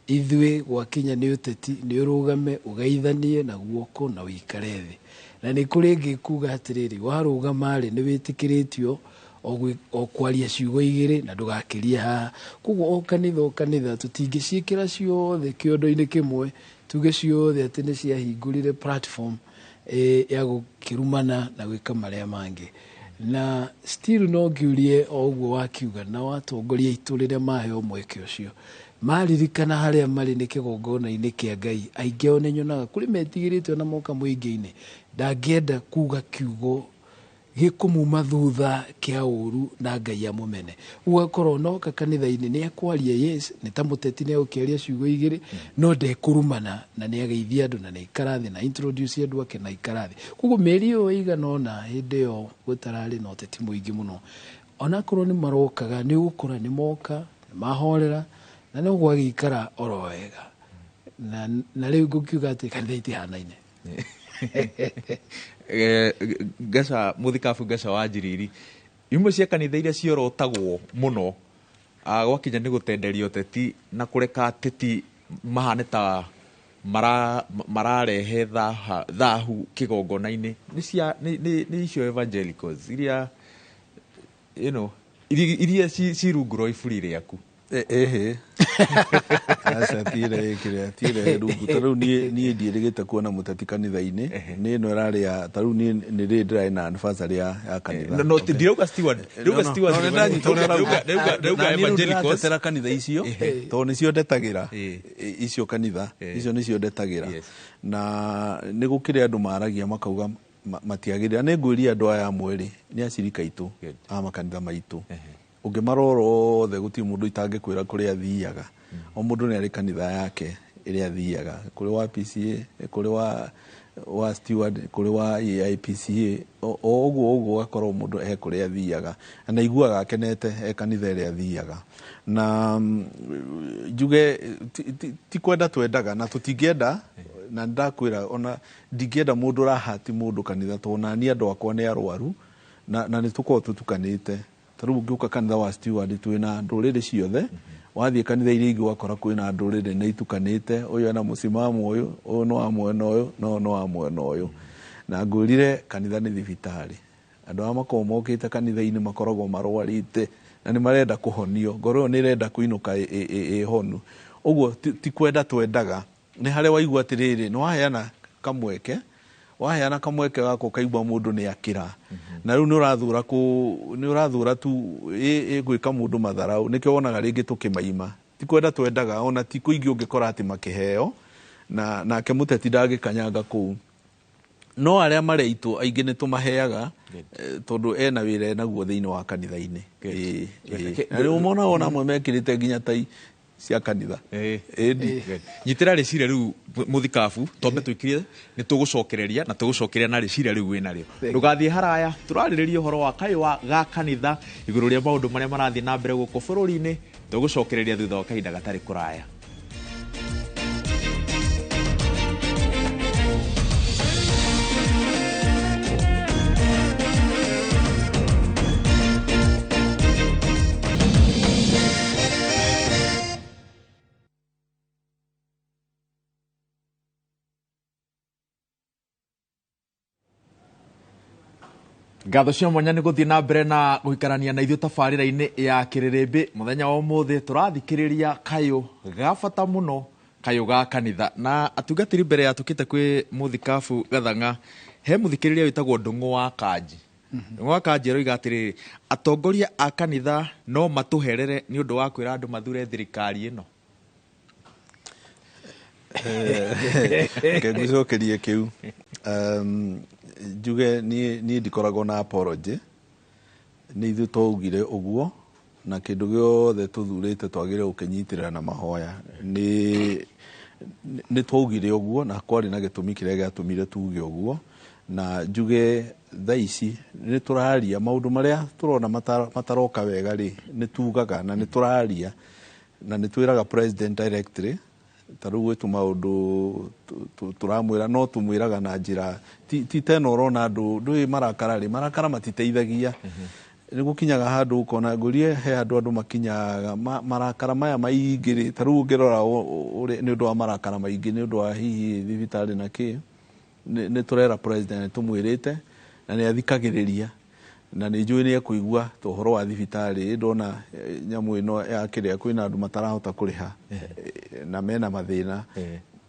ithui gwakinya ni uteti ni urugame ugeithanie na guoko na uikare thi, na ni kuri ngi kuga atiriri warugama ri ni witikiritio o kwaria ciugo igiri na ndugakirie ha. Koguo o kanitha tutingiciikira ciothe kiondo-ini kimwe tuge ciothe ati ni ciahingurire platform ya gukirumana na gwika maria mangi. Na still no ngiurie o uguo wakiuga na watongoria itu riria maheo mweke ucio maririkana haria mari ni kigongona-ini kia Ngai. Aingi o ninyonaga kuri metigirite na moka muingi-ini ndangienda kuga kiugo gikumuma thutha kia uru na Ngai amumene. Ugakorwo noka kanitha-ini ni akwaria yes ni ta muteti ni ukiaria ciugo igiri no ndekurumana na ni ageithia andu na ni ikarathi na introduce andu ake na ikarathi. Koguo meri yo iganona hindi yo gutarari na uteti muingi muno, ona korwo ni marokaga ni gukora ni moka mahorera na no gwagikara oro wega na riu ngukiuga ati kanitha itihanaine. Gaca Muthikabu Gaca wa Njiriri, imwe cia kanitha iria ciorotagwo muno gwakinya nĩ gũtenderio teti na kũreka teti mahane ta mararehe thahu kĩgongona-inĩ nĩ icio evangelicals iria iria ci rungu rwa iburi rĩaku. aca tiĩre rungu ta rĩu niĩ ndiĩrĩgĩte kuona mũteti kanitha-inĩ nĩ ĩno ĩrarĩa ta rĩu nĩ rĩ ndĩrarĩ na anniversary ya kanitha. Ndirauga Steward ndĩratetera kanitha icio tondũ nĩcio ndetagĩra icio kanitha icio nĩcio ndetagĩra na nĩ gũkĩrĩ andũ maragia makauga matiagĩrĩra. Nĩ ngwĩria andũ aya amwe nĩ acirika itũ a makanitha maitũ ũngĩmarora othe gũtirĩ mũndũ itangĩkwĩra kũrĩa athiaga. O mũndũ nĩ arĩ kanitha yake ĩrĩa athiaga, kũrĩ wa PCA, kũrĩ wa Steward, kũrĩ wa IPCA, o ũguo ũgakorwo mũndũ kũrĩa athiaga na aiguaga akenete kanitha ĩrĩa athiaga. Na njuge ti kwenda twendaga na tũtingĩenda, na ndakwĩra ona ndingĩenda mũndũ ũrahati mũndũ kanitha tondũ nani andũ akwa nĩ arwaru na nĩ tũkorwo tũtukanĩte. Ta rĩu ũngĩũka kanitha wa Steward twĩna ndũrĩrĩ ciothe, wathiĩ kanitha iria ingĩ ũgakora kwĩna ndũrĩrĩ nĩ itukanĩte, ũyũ ena mũcimamu ũyũ, ũyũ nĩ wa mwena ũyũ, no nĩ wa mwena ũyũ. Na ngwĩrire kanitha nĩ thibitarĩ. Andũ arĩa makoragwo mokĩte kanitha-inĩ makoragwo marwarĩte na nĩ marenda kũhonio, ngoro ĩyo nĩ ĩrenda kũinũka ĩhonu. Ũguo ti kwenda twendaga, nĩ harĩa waigua atĩrĩrĩ nĩ waheana kamweke gako kaigua mũndũ nĩ akĩra na rĩu nĩ ũrathũra tu gwĩka mũndũ matharaũ, nĩkĩo wonaga rĩngĩ tũkĩmaima. Ti kwenda twendaga, ona ti kũingĩ ũngĩkora atĩ makĩheo nake mũteti ndangĩkanyanga kũu, no arĩa mareitwo aingĩ nĩ tũmaheaga tondũ ena wĩra enaguo thĩinĩ wa kanitha-inĩ. Na rĩu mona ona amwe mekĩrĩte nginya tai cia kanitha. Nyitĩra rĩciria rĩu mũthikabu tombe tũikirie nĩ tũgũcokereria na tũgũcokereria na rĩciria rĩu wĩnarĩo. Ndũgathiĩ haraya, tũrarĩrĩria ũhoro wa kayũ ga kanitha igũrũ rĩa maũndũ marĩa marathiĩ na mbere gũkũ bũrũri-inĩ. Tũgũcokereria thutha wa kahinda gatarĩ kũraya. Ngatho cia mwanya nĩ gũthiĩ na mbere na gũikarania na ithuĩ tabarĩra-inĩ ya Kĩrĩrĩmbĩ. Mũthenya wa ũmũthĩ tũrathikĩrĩria kayũ ga bata mũno, kayũ ga kanitha. Na atungatĩri mbere ya tũkĩte kwĩ mũthikabu Gathanga, he mũthikĩrĩria wĩtagwo Ndung'u wa Kanji. Ndung'u wa Kanji aroiga atĩrĩrĩ, atongoria a kanitha no matũherere nĩ ũndũ wa kwĩra andũ mathure thirikari ĩno. Ngĩcokerie kĩu. Njuge niĩ ndikoragwo na apology, nĩ ithuĩ twaugire ũguo na kĩndũ gĩothe tũthurĩte twagĩrĩirwo gũkĩnyitĩrĩra na mahoya. Nĩ twaugire ũguo na kwarĩ na gĩtũmi kĩrĩa gĩatũmire tuge ũguo, na njuge thaa ici nĩ tũraria maũndũ marĩa tũrona mataroka wega nĩ tugaga na nĩ tũraria na nĩ twĩraga president directly. Ta rĩu gwĩtũ maũndũ tũramwĩra no tũmwĩraga na njĩra ti tena ũrona andũ marakara matiteithagia. Nĩ gũkinyaga handũ ũkona ngũrie he andũ makinyaga marakara maya maingĩ. Ta rĩu ũngĩrora nĩ ũndũ wa marakara maingĩ nĩ ũndũ wa hihi thibitarĩ na kĩ, nĩ tũrera president tũmwĩrĩte na nĩ athikagĩrĩria na nĩ njũĩ nĩ ekũigua ũhoro wa thibitarĩ. Ndona nyamũ ĩno ya kĩrĩa kwĩna andũ matarahota kũrĩha na mena mathĩna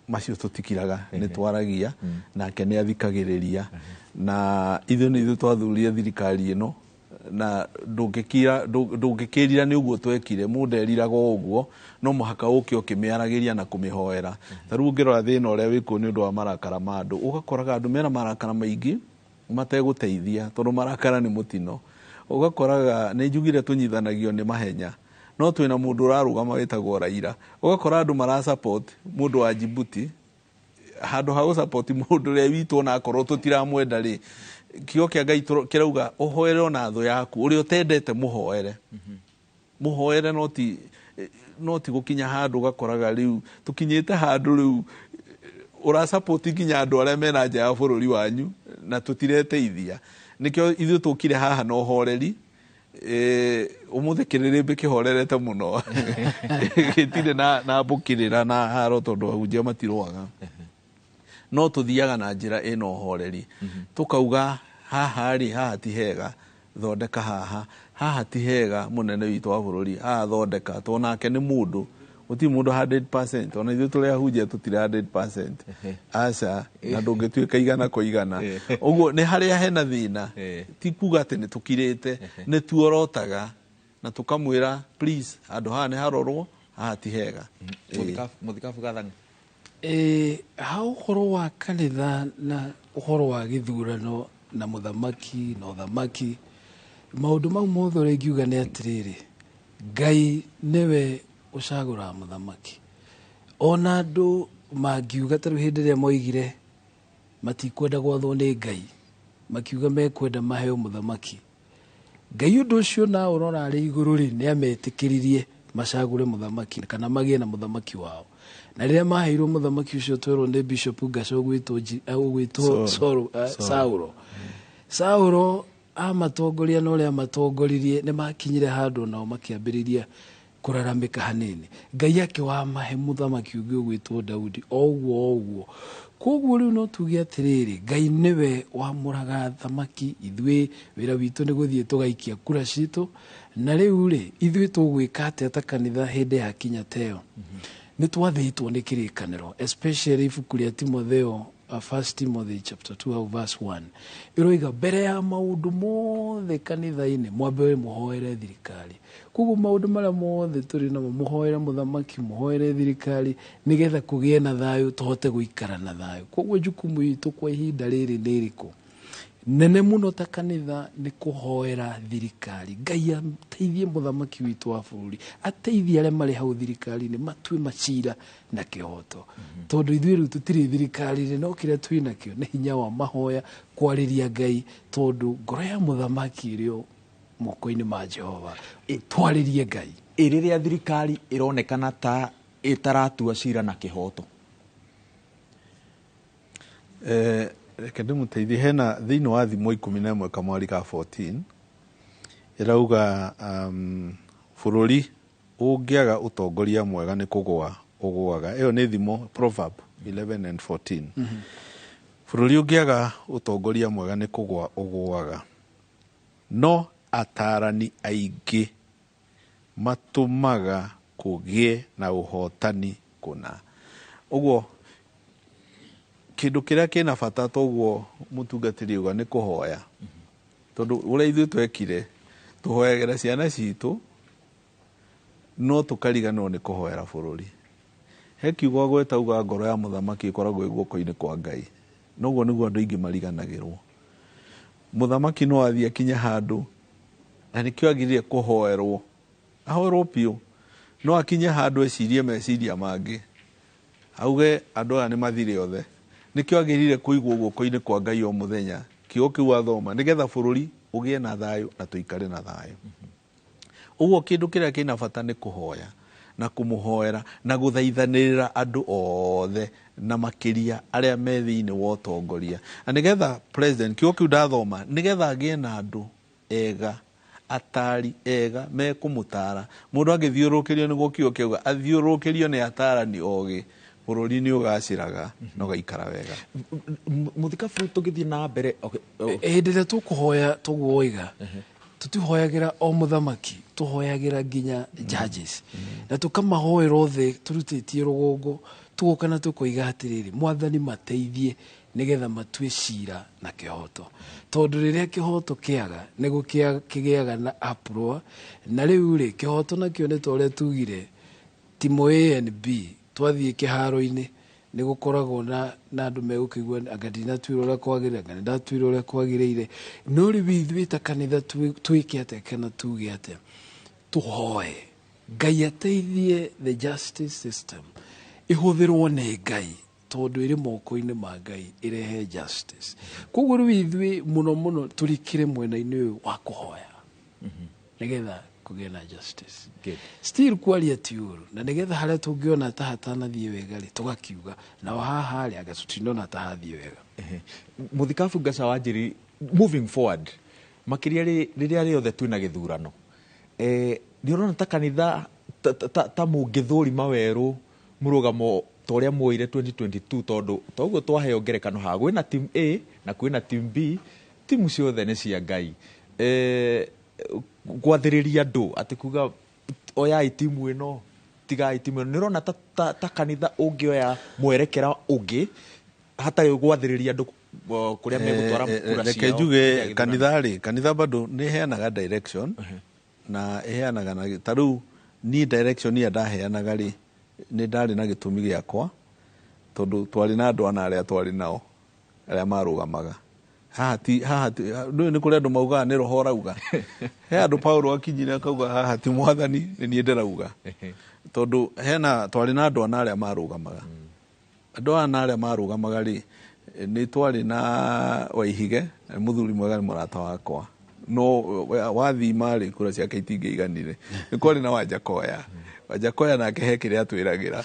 macio tũtikiraga, nĩ twaragia nake nĩ athikagĩrĩria. Na ithuĩ nĩ ithuĩ twathurire thirikari ĩno na ndũngĩkĩrira nĩ ũguo twekire, mũndũ eriraga ũguo, no mũhaka ũke ũkĩmĩaragĩria na kũmĩhoera. Ta rĩu ũngĩrora thĩna ũrĩa wĩkuo nĩ ũndũ wa marakara ma andũ, ũgakoraga andũ mena marakara maingĩ mategũteithia tondũ marakara nĩ mũtino. Ũgakoraga nĩ njugire tũnyithanagio nĩ mahenya, no twĩna mũndũ ũrarũgama wĩtagwo Raila. Ũgakora andũ marasupport mũndũ wa Djibouti handũ ha gũsupport mũndũ ũrĩa witũ ona akorwo tũtiramwenda rĩ. Kiugo kĩa Ngai kĩrauga ũhoere ona thũ yaku ũrĩa ũtendete mũhoere no ti gũkinya handũ ũgakoraga rĩu tũkinyĩte handũ rĩu ũrasupport nginya andũ arĩa mena nja ya bũrũri wanyu na tũtireteithia. Nĩkĩo ithuĩ tũkire haha na ũhoreri umuthikirire mbikihorerete muno gitire na mbukirira na haro tondu ahunjia matirwaga no tuthiaga na njira ino horeri tukauga haha ti hega thondeka haha ti hega munene witu wa bururi thondeka tonake ni mundu uti mundu 100% ona ithu tuli ahunjia tutire 100% aca na ndungituika igana kwa igana uguo ni haria hena thina ti kuga ati ni tukirite ni tuorotaga na tukamwira please andu haha ni harorwo haha ti hega muthikabu gathanga ha uhoro wa kanitha na uhoro wa githurano na muthamaki na uthamaki maundu mau mothe urengiuga ni atiriri Ngai niwe ucagura muthamaki ona andu mangiuga taru hindi ria moigire matikwenda gwathwo ni Ngai makiuga mekwenda maheo muthamaki Ngai undu ucio na urora ari iguru ri ni ametikiririe macagure muthamaki kana magie na muthamaki wao na riria maheirwo muthamaki ucio twirwo ni Bishop Ngaco gwitwo Saulo amatongoria no ria matongoririe ni makinyire handu nao makiambiriria kuraramika hanini Ngai akiwa mahe muthamaki ungi gwitwo Daudi oguo koguo riu no tuge atiriri Ngai niwe wamuraga thamaki ithwe wira witu ni guthie tugaikia kura citu na riu ri ithwe tugwika atia ta kanitha hindi ya kinya teo ni twathitwo ni kirikaniro especially ibuku ria Timotheo 1 Timothy chapter 2 verse 1 iroiga mbere ya maundu mothe kanitha-ini mwambe muhoere thirikari koguo maundu maria mothe turi namo muhoere muthamaki muhoere thirikari nigetha kugie na thayu tuhote guikara na thayu koguo jukumu itu kwa ihinda riri niriku nene muno ta kanitha ni kuhoera thirikari Ngai ateithie muthamaki witu wa bururi ateithie aria mari hau thirikari ni matue macira na kihoto tondu ithuĩ riu tutiri thirikari no kiria twina kio ni hinya wa mahoya kwariria Ngai tondu ngoro ya muthamaki irio moko-ini ma Jehova twaririe Ngai iriria thirikari ironekana ta itaratua cira na kihoto reke ndimuteithie hena thiini wa thimu 11 kamwari ka 14 irauga bururi ungiaga utongoria mwega ni kugwa ugwaga iyo ni thimu Proverb 11 and 14 bururi ungiaga utongoria mwega ni kugwa ugwaga no atarani aingi matumaga kugie na uhotani kuna uguo kindu kiria kina bata toguo mutungatiri uga ni kuhoya tondu uria ithu twekire tuhoyagera ciana citu no tukariganwo ni kuhoera bururi he kiugo gwetauga ngoro ya muthamaki ikoragwo guoko-ini kwa Ngai noguo niguo andu aingi mariganagirwo muthamaki no athie kinya handu na nikio agirire kuhoerwo ahoerwo piu no akinya handu ecirie meciria mangi auge andu aya ni mathire othe nikio agirire kuigwo guoko-ini kwa Ngai o muthenya kiugo kiu athoma nigetha bururi ugie na thayu na tuikare na thayu uguo kindu kiria kina bata ni kuhoya na kumuhoera na guthaithanirira andu othe na makiria aria me thiini wa utongoria na nigetha president kiugo kiu ndathoma nigetha agie na andu ega atari ega me kumutara mundu agithiurukirio niguo kiugo kiuga athiurukirio ni atarani ogi bururi ni ugaciraga no gaikara wega muthikabu tugithie na mbere hindi ria tukuhoya tuguoiga tutihoyagira o muthamaki tuhoyagira nginya judges na tukamahoera othe turutitie rugongo tugoka na tukoiga atiriri mwathani mateithie nigetha matue cira na kihoto tondu riria kihoto kiaga niguo kigiaga na uproar na riu ri kihoto nakio ni tore tugire timu A and B twathie kiharo-ini ni gukoragwo na andu megukigwa anga ndinatuire uria kwagirire anga ndatuire uria kwagirire no ri withu ta kanitha twike atia kana tuge atia tuhoe Ngai ateithie the justice system ihuthirwo ni Ngai tondu iri moko-ini ma Ngai irehe justice koguo ri withu muno turikire mwena-ini uyu wa kuhoya nigetha kugia na justice still kwaria tiuru na nigetha haria tungiona ta hatanathie wega ri tugakiuga na haha ri aga tutinona ta hathie wega muthikabu Ngaca Wanjiri moving forward makiria riria riothe twina githurano ni urona ta kanitha ta mungithurima weru murugamo toria muire 2022 tondu toguo twaheo ngerekano ha gwina team A na kwina team B timu ciothe ni cia Ngai gwathiriria andu ati kuga oyai timu ino tigai timu ino nirona ta kanitha ungioya mwerekera ungi hata gwathiriria andu kuria megutwara kura ciao. Reke njuge kanitha bado ni heanaga direction na heanaga na taru ni direction ya ndaheanaga ri ni ndari na gitumi giakwa tondu twari na andu ana aria twari nao aria marugamaga haha ni kuri andu mauga ni roho rauga he andu Paulo akinyire akauga haha ti mwathani ni nie ndirauga tondu hena twari na andu ana aria marugamaga andu ana aria marugamaga ri ni twari na Waihige muthuri mwega ni murata wakwa no wathima ri kura ciake itingeiganire ni kwari na Wajakoya nake he kiria atwiragira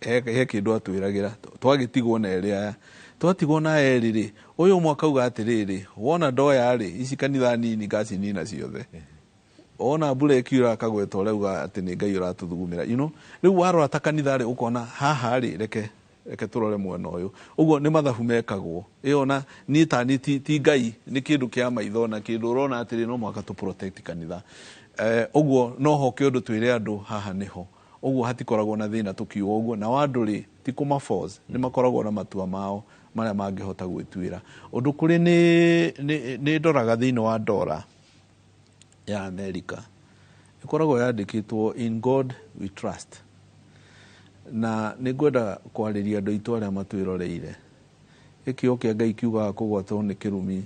he kindu atwiragira twagitigwo na eria twatigwo na eri uyu mwaka uga atiriri wona ndoya ri ici kanitha nini ngasi nina ciothe ona mbura ikiura akagweta urauga ati ni Ngai uratuthugumira riu warora ta kanitha ri ukona haha ri reke turore mwena uyu uguo ni mathabu mekagwo iona ni tani ti Ngai ni kindu kia maitho na kindu urona atiri no mwaka tu protect kanitha uguo no ho kindu twire andu haha niho uguo hatikoragwo na thina tukiuga uguo na wandu ri ti kuma force ni makoragwo na matua mao maria mangihota gwitwira undu kuri ni ndoraga thini wa ndora ya America ikoragwo yandikitwo in God we trust na ningwenda kwariria andu itu aria matwiroreire ikio kia Ngai kiuga kugwatwo ni kirumi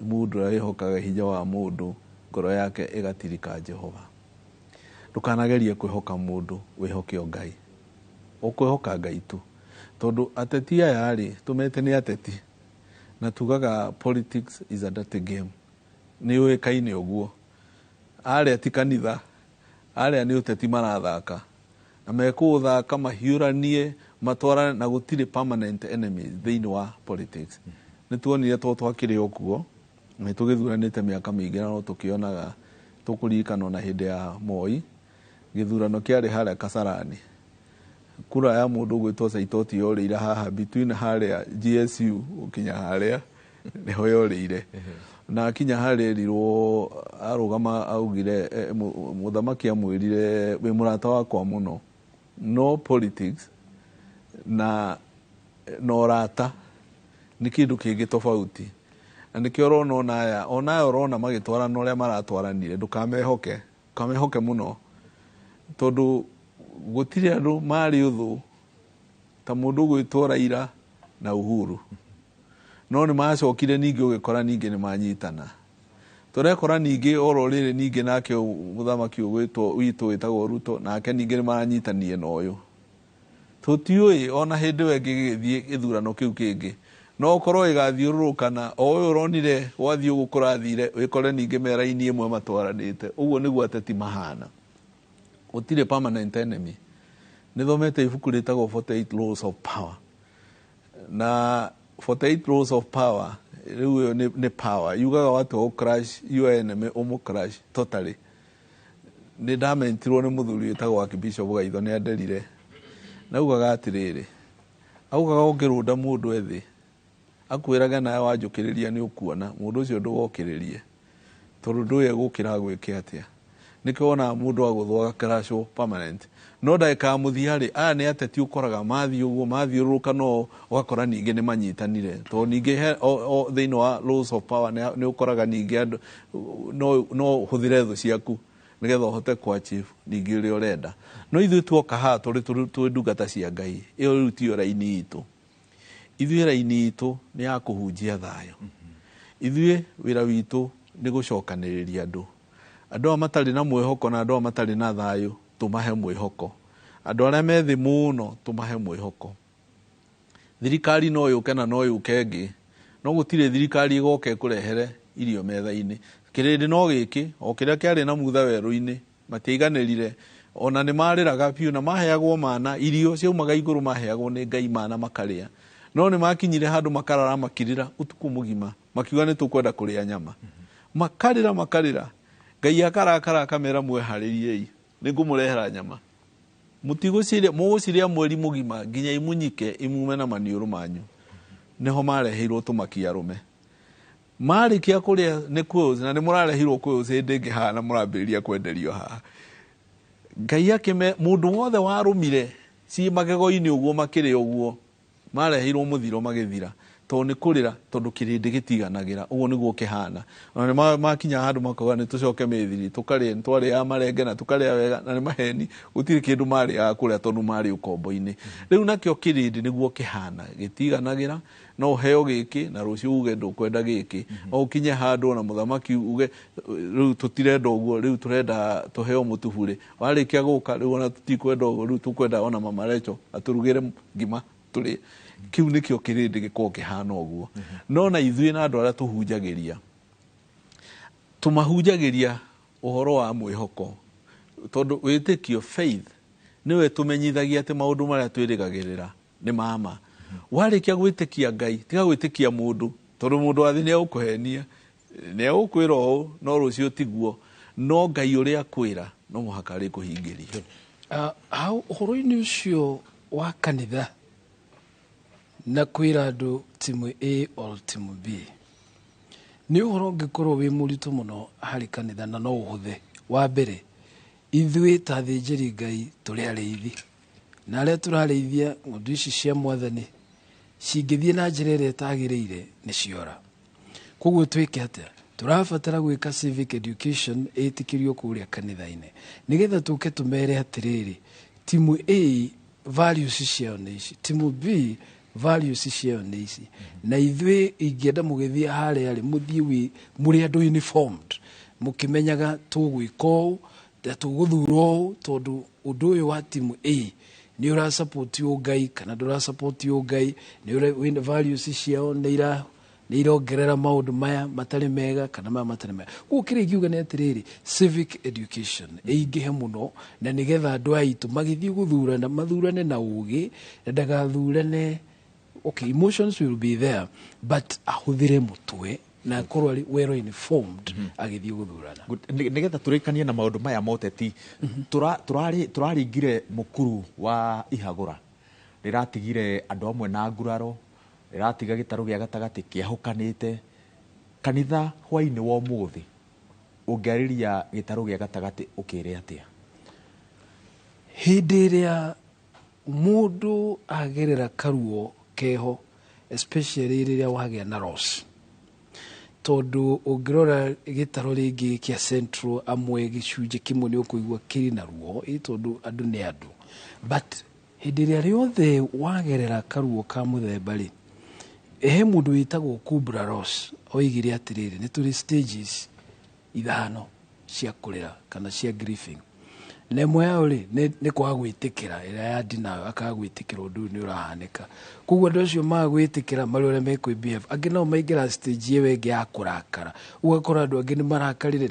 mundu aihokaga hinya wa mundu ngoro yake igatirika Jehova ndukanagerie kwihoka mundu wihoke Ngai ukwihoka Ngai tu tondu ateti aya ri tumete ni ateti na tugaga politics is a dirty game ni uikaine uguo aria ti kanitha aria ni uteti marathaka na mekuthaka mahiuranie matwara na gutire permanent enemies thini wa politics ni tuonire twakiri okuo na tugithuranite miaka mingi na no tukionaga tukurikana na hindi ya Moi githurano kiari haria Kasarani kura ya mundu gwitwo Saitoti yorire haha between haria GSU ukinya haria niho yorire na kinya haria rirwo arugama augire muthamaki amwirire we murata wakwa muno no politics na no rata ni kindu kingi tofauti na nikio rona onaya rona magitwarana uria maratwaranire ndukamehoke muno tondu gutire andu mari uthu ta mundu gwitwo Raila na Uhuru no ni macokire ningi ugikora ningi ni manyitana turekora ningi oro riri ningi nake muthamaki ugwitwo witu witagwo Ruto nake ningi ni maranyitanie na uyu tutiui ona hindi wengi githie githurano kiu kingi no korwo igathiururukana o uyu uronire wathie gukurathire wikore ningi meraini imwe matwaranite uguo niguo ateti mahana utire permanent enemy nithomete ibuku ritagwo 48 laws of power na 48 laws of power riu ni power yugaga watu o crash your enemy crash totally ni ndamentirwo ni muthuri witagwo Archbishop Gaitho ni anderire na ugaga atiriri augaga ungirunda mundu ethi akwiraga nawe wanjukiriria ni ukuona mundu ucio ndugokiririe tondu nduye gukira gwike atia nikona mundu aguthwa crasho permanent no ndaika muthiari aya ni ateti ukoraga mathi uguo mathiuruka no ugakora ningi ni manyitanire to ningi thini wa laws of power ni ukoraga ningi andu no huthire thu ciaku nigetha uhote kwa chief ningi uri urenda no ithu tuoka ha turi ndungata cia Ngai iyo riu ti raini itu ithu raini itu ni ya kuhunjia thayo ithu wira witu ni gucokaniriria andu amatari na mwihoko na andu amatari na thayo tumahe mwihoko andu aria methi muno tumahe mwihoko thirikari no yuke na no yuke ngi no gutire thirikari igoke kurehere irio metha-ini kirindi no giki o kiria kiari na mutha weru-ini matiiganirire ona ni mariraga piu na maheagwo mana irio ciaumaga iguru maheagwo ni Ngai mana makaria no ni makinyire handu makarara makirira utuku mugima makiuga ni tukwenda kuria nyama makarĩra Ngai akarakara akamera mweharĩriei nĩngũmũrehera nyama mũgũciria mweri mũgima nginya imunyike imume na maniũrũ manyu neho mareheirwo tũmaki arũme marĩkia kũrĩa nĩ quails na nĩ mũrarehirwo quails hĩndĩ ĩngĩ haha na mũrambĩrĩria kwenderio haha Ngai akĩme mũndũ wothe warũmire ci magego-inĩ ũguo makĩrĩ ũguo mareheirwo mũthiro magĩthira tondũ nĩ kũrĩra tondũ kĩrĩndĩ gĩtiganagĩra ũguo nĩguo kĩhana ona nĩ makinya handũ makauga nĩ tũcoke mĩthiri tũkarĩa twarĩa marenge na tũkarĩa wega na nĩ maheni gũtirĩ kĩndũ marĩaga kũrĩa tondũ marĩ ũkombo-inĩ rĩu nakĩo kĩrĩndĩ nĩguo kĩhana gĩtiganagĩra no ũheo gĩkĩ na rũciũ uge ndũkwenda gĩkĩ o ũkinye handũ na mũthamaki uge rĩu tũtirenda ũguo rĩu tũrenda tũheo mũtuburĩ warĩkia gũka rĩu ona tũtikwenda ũguo rĩu tũkwenda ona mama Rachel atũrugĩre ngima tũrĩe kiu nĩkĩo kĩrĩndĩ gĩkoragwo kĩhana ũguo no na ithuĩ na andũ arĩa tũhunjagĩria tũmahunjagĩria ũhoro wa mwĩhoko tondũ wĩtĩkio faith nĩwe tũmenyithagia atĩ maũndũ marĩa twĩrĩgagĩrĩra nĩ mama warĩkia gwĩtĩkia Ngai tiga gwĩtĩkia mũndũ tondũ mũndũ wa thĩ nĩ egũkũhenia nĩ egũkwĩra ũũ no rũciũ tiguo no Ngai ũrĩa akwĩra no mũhaka arĩkũhingĩria ũhoro-inĩ ũcio wa kanitha na kwĩra andũ timu A or timu B nĩ ũhoro ũngĩkorwo wĩ mũritũ mũno harĩ kanitha na no ũhũthĩ wa mbere ithuĩ ta athĩnjĩri Ngai tũrĩ arĩithi na arĩa tũrarĩithia ng'ondu ici cia Mwathani cingĩthiĩ na njĩra ĩrĩa ĩtagĩrĩire nĩ ciora koguo twĩke atĩa tũrabatara gwĩka civic education ĩtĩkĩrio kũrĩa kanitha-inĩ nĩgetha tũke tũmere atĩrĩrĩ timu A values ciao nĩ ici timu B values ciao nĩ ici na ithuĩ ingĩenda mũgĩthiĩ harĩa rĩ mũthiĩ mũrĩ andũ uniformed mũkĩmenyaga tũgwĩka ũũ tũgũthurwo ũũ tondũ ũndũ ũyũ wa timu A nĩ ũrasupport Ngai kana ndũrasupport Ngai nĩ values ciao nĩ irongerera maũndũ maya matarĩ mega kana maya matarĩ mega ũguo kĩrĩa ingiuga nĩ atĩrĩrĩ civic education ĩingĩhe mũno na nĩgetha andũ aitũ magĩthiĩ gũthurana mathurane na ũgĩ na ndagathurane okay emotions will be there but ahũthĩre mũtwe na akorwo well informed agĩthiĩ gũthurana nĩgetha tũrĩkanie na maũndũ maya moteti tũraringire mũkuru wa Ihagũra rĩratigire andũ amwe na nguraro rĩratiga gĩtarũ gĩa gatagatĩ kĩahũkanĩte kanitha hwainĩ wa ũmũthĩ ũngĩarĩria gĩtarũ gĩa gatagatĩ ũkĩrĩ atĩa hĩndĩ ĩrĩa mũndũ agerera karuo keho especially rĩrĩa wagĩa na loss tondũ ũngĩrora gĩtarũ rĩngĩ kĩa Central amwe gĩcunjĩ kĩmwe nĩ ũkũigua kĩrĩ na ruo tondũ andũ nĩ andũ but hĩndĩ ĩrĩa rĩothe wagerera karuo ka mũthemba rĩ he mũndũ wĩtagwo Kubler-Ross oigire atĩrĩrĩ nĩ tũrĩ stages 5 cia kũrĩra kana cia grieving na ĩmwe yao rĩ nĩ kwaga gwĩtĩkĩra ĩrĩa ya denial akaga gwĩtĩkĩra ũndũ ũyũ nĩ ũrahanĩka koguo andũ acio maga gwĩtĩkĩra marĩ ũrĩa mekwĩbehave angĩ nao maingĩra stage ĩyo ĩngĩ ya kũrakara ũgakora andũ angĩ nĩ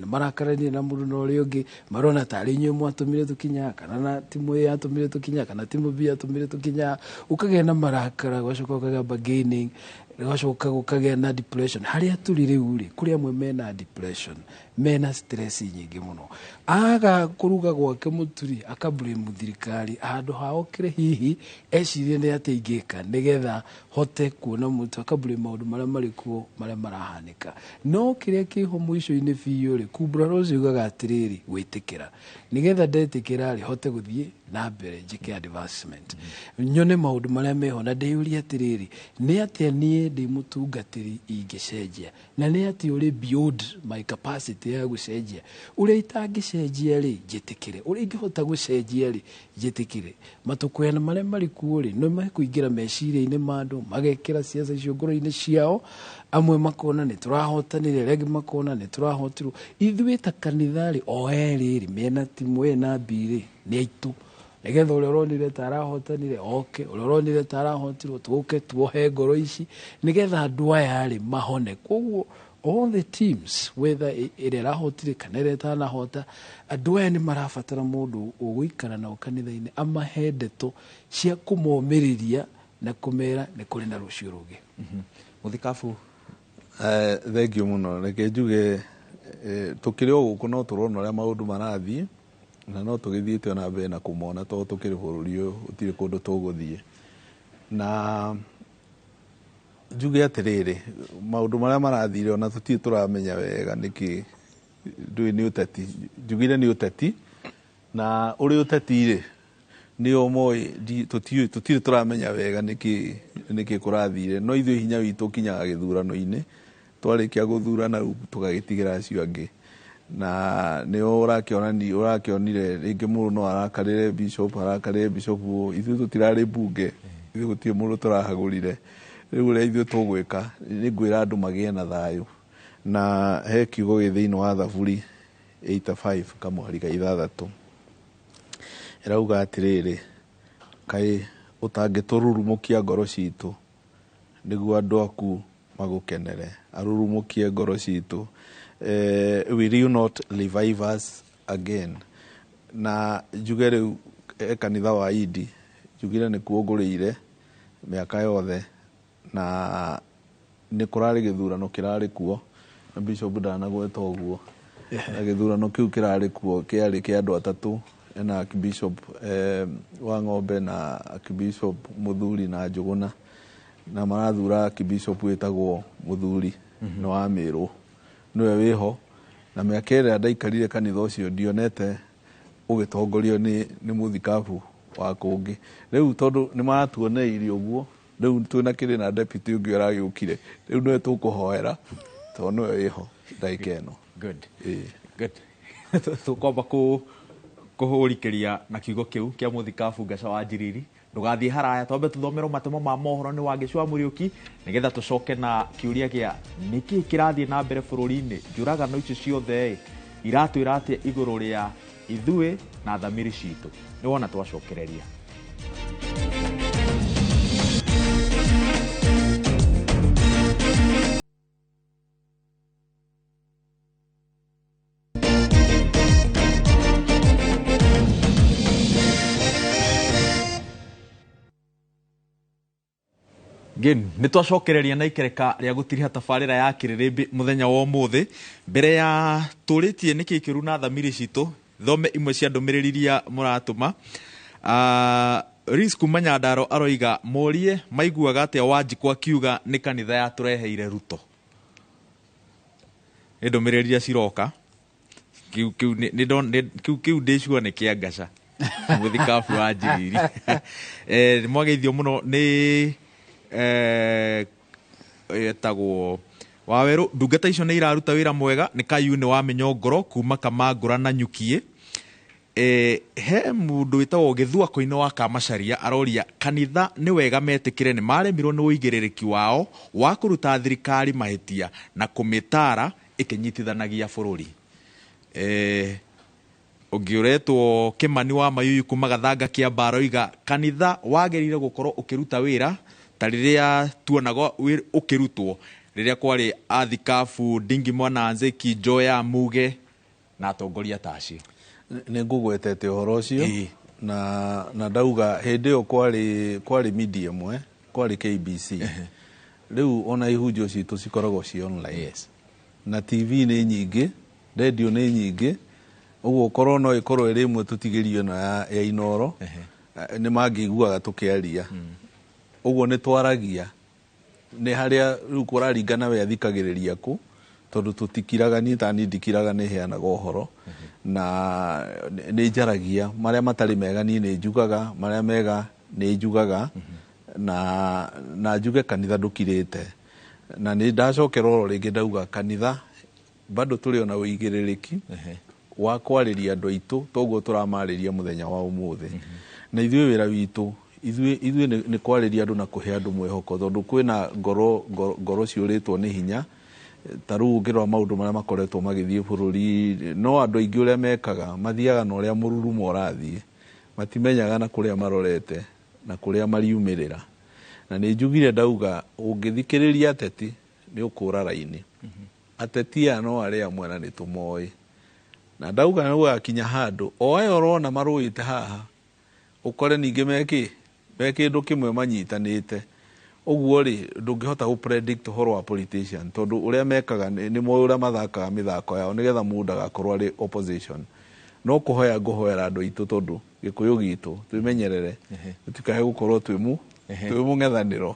marakarire na mũndũ na ũrĩa ũngĩ marona tarĩ inyuĩ mwatũmire tũkinya kana na timu A yatũmire tũkinya kana timu B yatũmire tũkinya ũkagĩa na marakara ũgacoka ũkagĩa bargaining ũgacoka gũkagĩa na depression harĩa tũrĩ rĩu rĩ kũrĩ amwe mena depression mena stress nyingĩ mũno aga kũruga gwake mũturi akablame thirikari handũ hao kĩrĩ hihi ecirie nĩ atĩ ingĩka nĩgetha hote kuona mũtu akablame maũndũ marĩa marĩ kuo marĩa marahanĩka no kĩrĩa kĩho mũico-inĩ biũ rĩ Kubler-Ross yugaga atĩrĩrĩ gwĩtĩkĩra nĩgetha ndetĩkĩra rĩ hote gũthiĩ na mbere njĩke advancement nyone maũndũ marĩa meho na ndĩyũrie atĩrĩrĩ nĩ atĩa niĩ ndĩ mũtungatĩri ingĩcenjia na nĩ atĩ ũrĩ beyond my capacity ya gũcenjia ũrĩa itangĩcenjia rĩ njĩtĩkĩre ũrĩa ingĩhota gũcenjia rĩ njĩtĩkĩre matũkũyana marĩa marĩ kuo rĩ no makũingĩra meciria-inĩ ma andũ magekĩra ciaca icio ngoro-inĩ ciao amwe makona nĩ tũrahotanire arĩa angĩ makona nĩ tũrahotirwo ithuĩ ta kanitha rĩ o erĩ rĩ mena timu A na B rĩ nĩ aitũ nĩgetha ũrĩa ũronire ta arahotanire oke ũrĩa ũronire ta arahotirwo tũke tuohe ngoro ici nĩgetha andũ aya rĩ mahone koguo all the teams whether ĩrĩa ĩrahotire kana ĩrĩa ĩtanahota andũ aya nĩ marabatara mũndũ ũgũikara nao kanitha-inĩ amahe ndeto cia kũmomĩrĩria na kũmera nĩ kũrĩ na rũciũ rũngĩ Mũthikabu thank you mũno reke njuge tukiri o guku no turona ria maundu marathie na no tugithiite ona mbere na kumona to tukiri bururi uyu utire kundu tuguthie na njuge atiriri maundu maria marathire ona tutire turamenya wega niki ndui ni uteti njugire ni uteti na uri uteti ri ni omoi tutire turamenya wega niki kurathire no ithu hinya witu kinyaga githurano-ini twarikia guthurana tugagitigira acio angi na ni urakionire ringi mundu no arakarire bishop ithu tutirari bunge ithu gutie mundu turahagurire riu ria ithu tugwika ni ngwira andu magie na thayu na he kiugo githiini wa Thaburi 85 kamwari ga 6 irauga atiriri kai utangitururumukia ngoro citu niguo andu aku magukenere arurumukie ngoro citu will you not revive us again na njuge riu kanitha wa Idi njugire ni kuongurire miaka yothe na ni kurari githurano kirari kuo na bishop ndanagweta uguo na githurano kiu kirari kuo kiari kia andu atatu na Archbishop wa Ng'ombe na Archbishop Muthuri na Njuguna na marathura Archbishop wetagwo Muthuri no wa Miru niwe wiho na miaka ĩrĩa ndaikarire kanitha ucio ndionete ugitongorio ni muthikabu wa kungi riu tondu ni maratuoneirie uguo riu twina kiri na deputy ungi aragiukire riu niwe tukuhoera to niwe wiho ndaikeno good tukomba kuhurikiria na kiugo kiu kia muthikabu Ngaca wa Njiriri ndugathie haraya twambe tuthomerwo matemo ma mohoro ni Wangeci wa Muriuki nigetha tucoke na kiuria gia niki kirathie na mbere bururi-ini njuragano icio ciothe iratwiratia iguru ria ithue na thamiri citu ni wona twacokereria ni twacokereria na ikereka ria gutiriha tabarira ya Kiririmbi muthenya wa umuthi mbere ya turitie niki kiru na thamiri citu thome imwe cia ndumiririria muratuma Risku Manyandaro aroiga morie maiguaga atia Wanjiku akiuga ni kanitha ya tureheire Ruto ndumiririria ciroka kiu ndicua ni kia Ngaca muthikabu wa Njiriri mwageithio muno ni etagwo Waweru ndungata icio ni iraruta wira mwega ni Kayu ni wa Menyongoro kuma Kamangura na Nyukie he mundu witagwo Githua Koino wa Kamacaria aroria kanitha ni wega metikire ni maremirwo ni uigiririki wao wa kuruta thirikari mahitia na kumitara ikinyitithanagia bururi ungiuretwo Kimani wa Mayuyu kuma Gathanga kia Baroiga kanitha wagerire gukorwo ukiruta wira tariria tuonago ukirutwo riria kwari athikabu Ndingi Mwana Nzeki Joya Muge na atongoria taci ni ngugwetete uhoro ucio na ndauga hindi yo kwari media mwe kwari KBC riu ona ihunjio citu cikoragwo ci online na TV ni nyingi radio ni nyingi uguo korwo no ikorwo iri imwe tutigirio na ya Inoro ni mangiguaga tukiaria uguo ni twaragia ni haria riu kuraringana we athikagiriria ku tondu tutikiraga ni tani ndikiraga ni heanaga uhoro na ni njaragia maria matari mega ni njugaga maria mega ni njugaga na njuge kanitha ndukirite na ni ndacokerwo ringi ndauga kanitha bado turi ona uigiririki wa kwariria andu aitu toguo turamariria muthenya wa umuthi na ithuĩ wĩra witũ ithuĩ nĩ kwarĩria andũ na kũhe andũ mwĩhoko tondũ kwĩna ngoro ciũrĩtwo nĩ hinya ta rĩu ũngĩrora maũndũ marĩa makoretwo magĩthiĩ bũrũri no andũ aingĩ ũrĩa mekaga mathiaga na ũrĩa mũrurumo ũrathiĩ matimenyaga na kũrĩa marorete na kũrĩa mariumĩrĩra na nĩ njugire ndauga ũngĩthikĩrĩria ateti nĩ ũkũra raini ateti aya no arĩa amwe na nĩ tũmoĩ na ndauga nĩ gũgakinya handũ o aya ũrona marũĩte haha ukore ninge meki ndo kimwe manyitanite Oguo ri ndungihota gu predict horo wa politician tondu uria mekaga ni mo uria mathakaga mithako yao nigetha mundu agakorwo ari opposition. No kuhoya nguhoera andu itu tondu gikuyu gitu twimenyerere tutikahe gukorwo twimu ng'ethaniro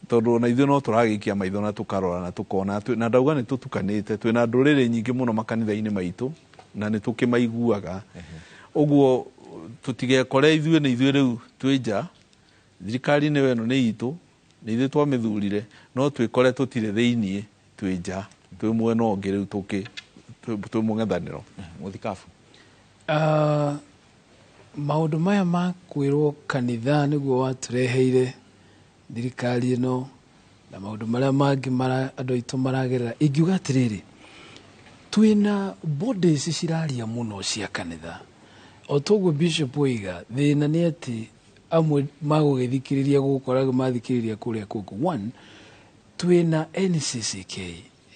tondu na ithuĩ no tũragikia maitho na tukarora na tukona na ndauga nĩ tũtukanĩte twĩna ndũrĩrĩ nyingĩ mũno makanitha-inĩ maitũ na nĩ tũkĩmaiguaga. Ũguo tũtigekore ithuĩ nĩ ithuĩ rĩu twĩ nja, thirikari nĩyo ĩno nĩ itũ, nĩ ithuĩ twamĩthurire, no twĩkore tũtirĩ thĩiniĩ twĩ nja twĩ mwena ũngĩ rĩu twĩ mũng'ethanĩro. Mũthikabu maũndũ maya ma kwĩrwo kanitha nĩguo watũreheire thirikari ĩno na maũndũ marĩa mangĩ andũ aitũ maragerera, ingiuga atĩrĩrĩ, twĩna bodies ciraria mũno cia kanitha. O toguo Bishop oiga thĩna nĩ atĩ amwe magũgĩthikĩrĩria gũkoragwo mathikĩrĩria kũrĩa kũngũ. One, twĩna NCCK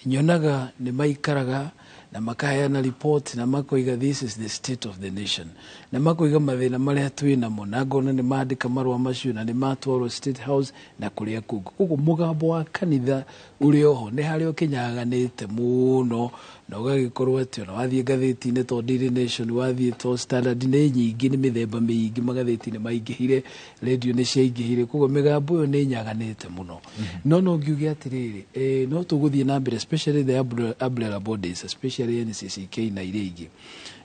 nyonaga nĩ maikaraga na makaheana report na makoiga this is the state of the nation, na makoiga mathĩna marĩa twĩnamo, na ngona nĩ mandĩka marũa macio na nĩ matwarwo State House na kũrĩa kũngũ. Koguo mũgambo wa kanitha ũrĩ oho nĩ harĩa ũkĩnyaganĩte mũno, na ũgagĩkorwo atĩ ona wathiĩ ngathĩti-inĩ to Daily Nation, wathiĩ to Standard, nĩ nyingĩ, nĩ mĩthemba mĩingĩ, magathĩti nĩ maingĩhire, radio nĩ ciaingĩhire, koguo mĩgambo ĩyo nĩ nyaganĩte mũno. No ngiuge atĩrĩrĩ, no tũgũthiĩ na mbere, especially the umbrella bodies, especially NCCK na iria ingĩ,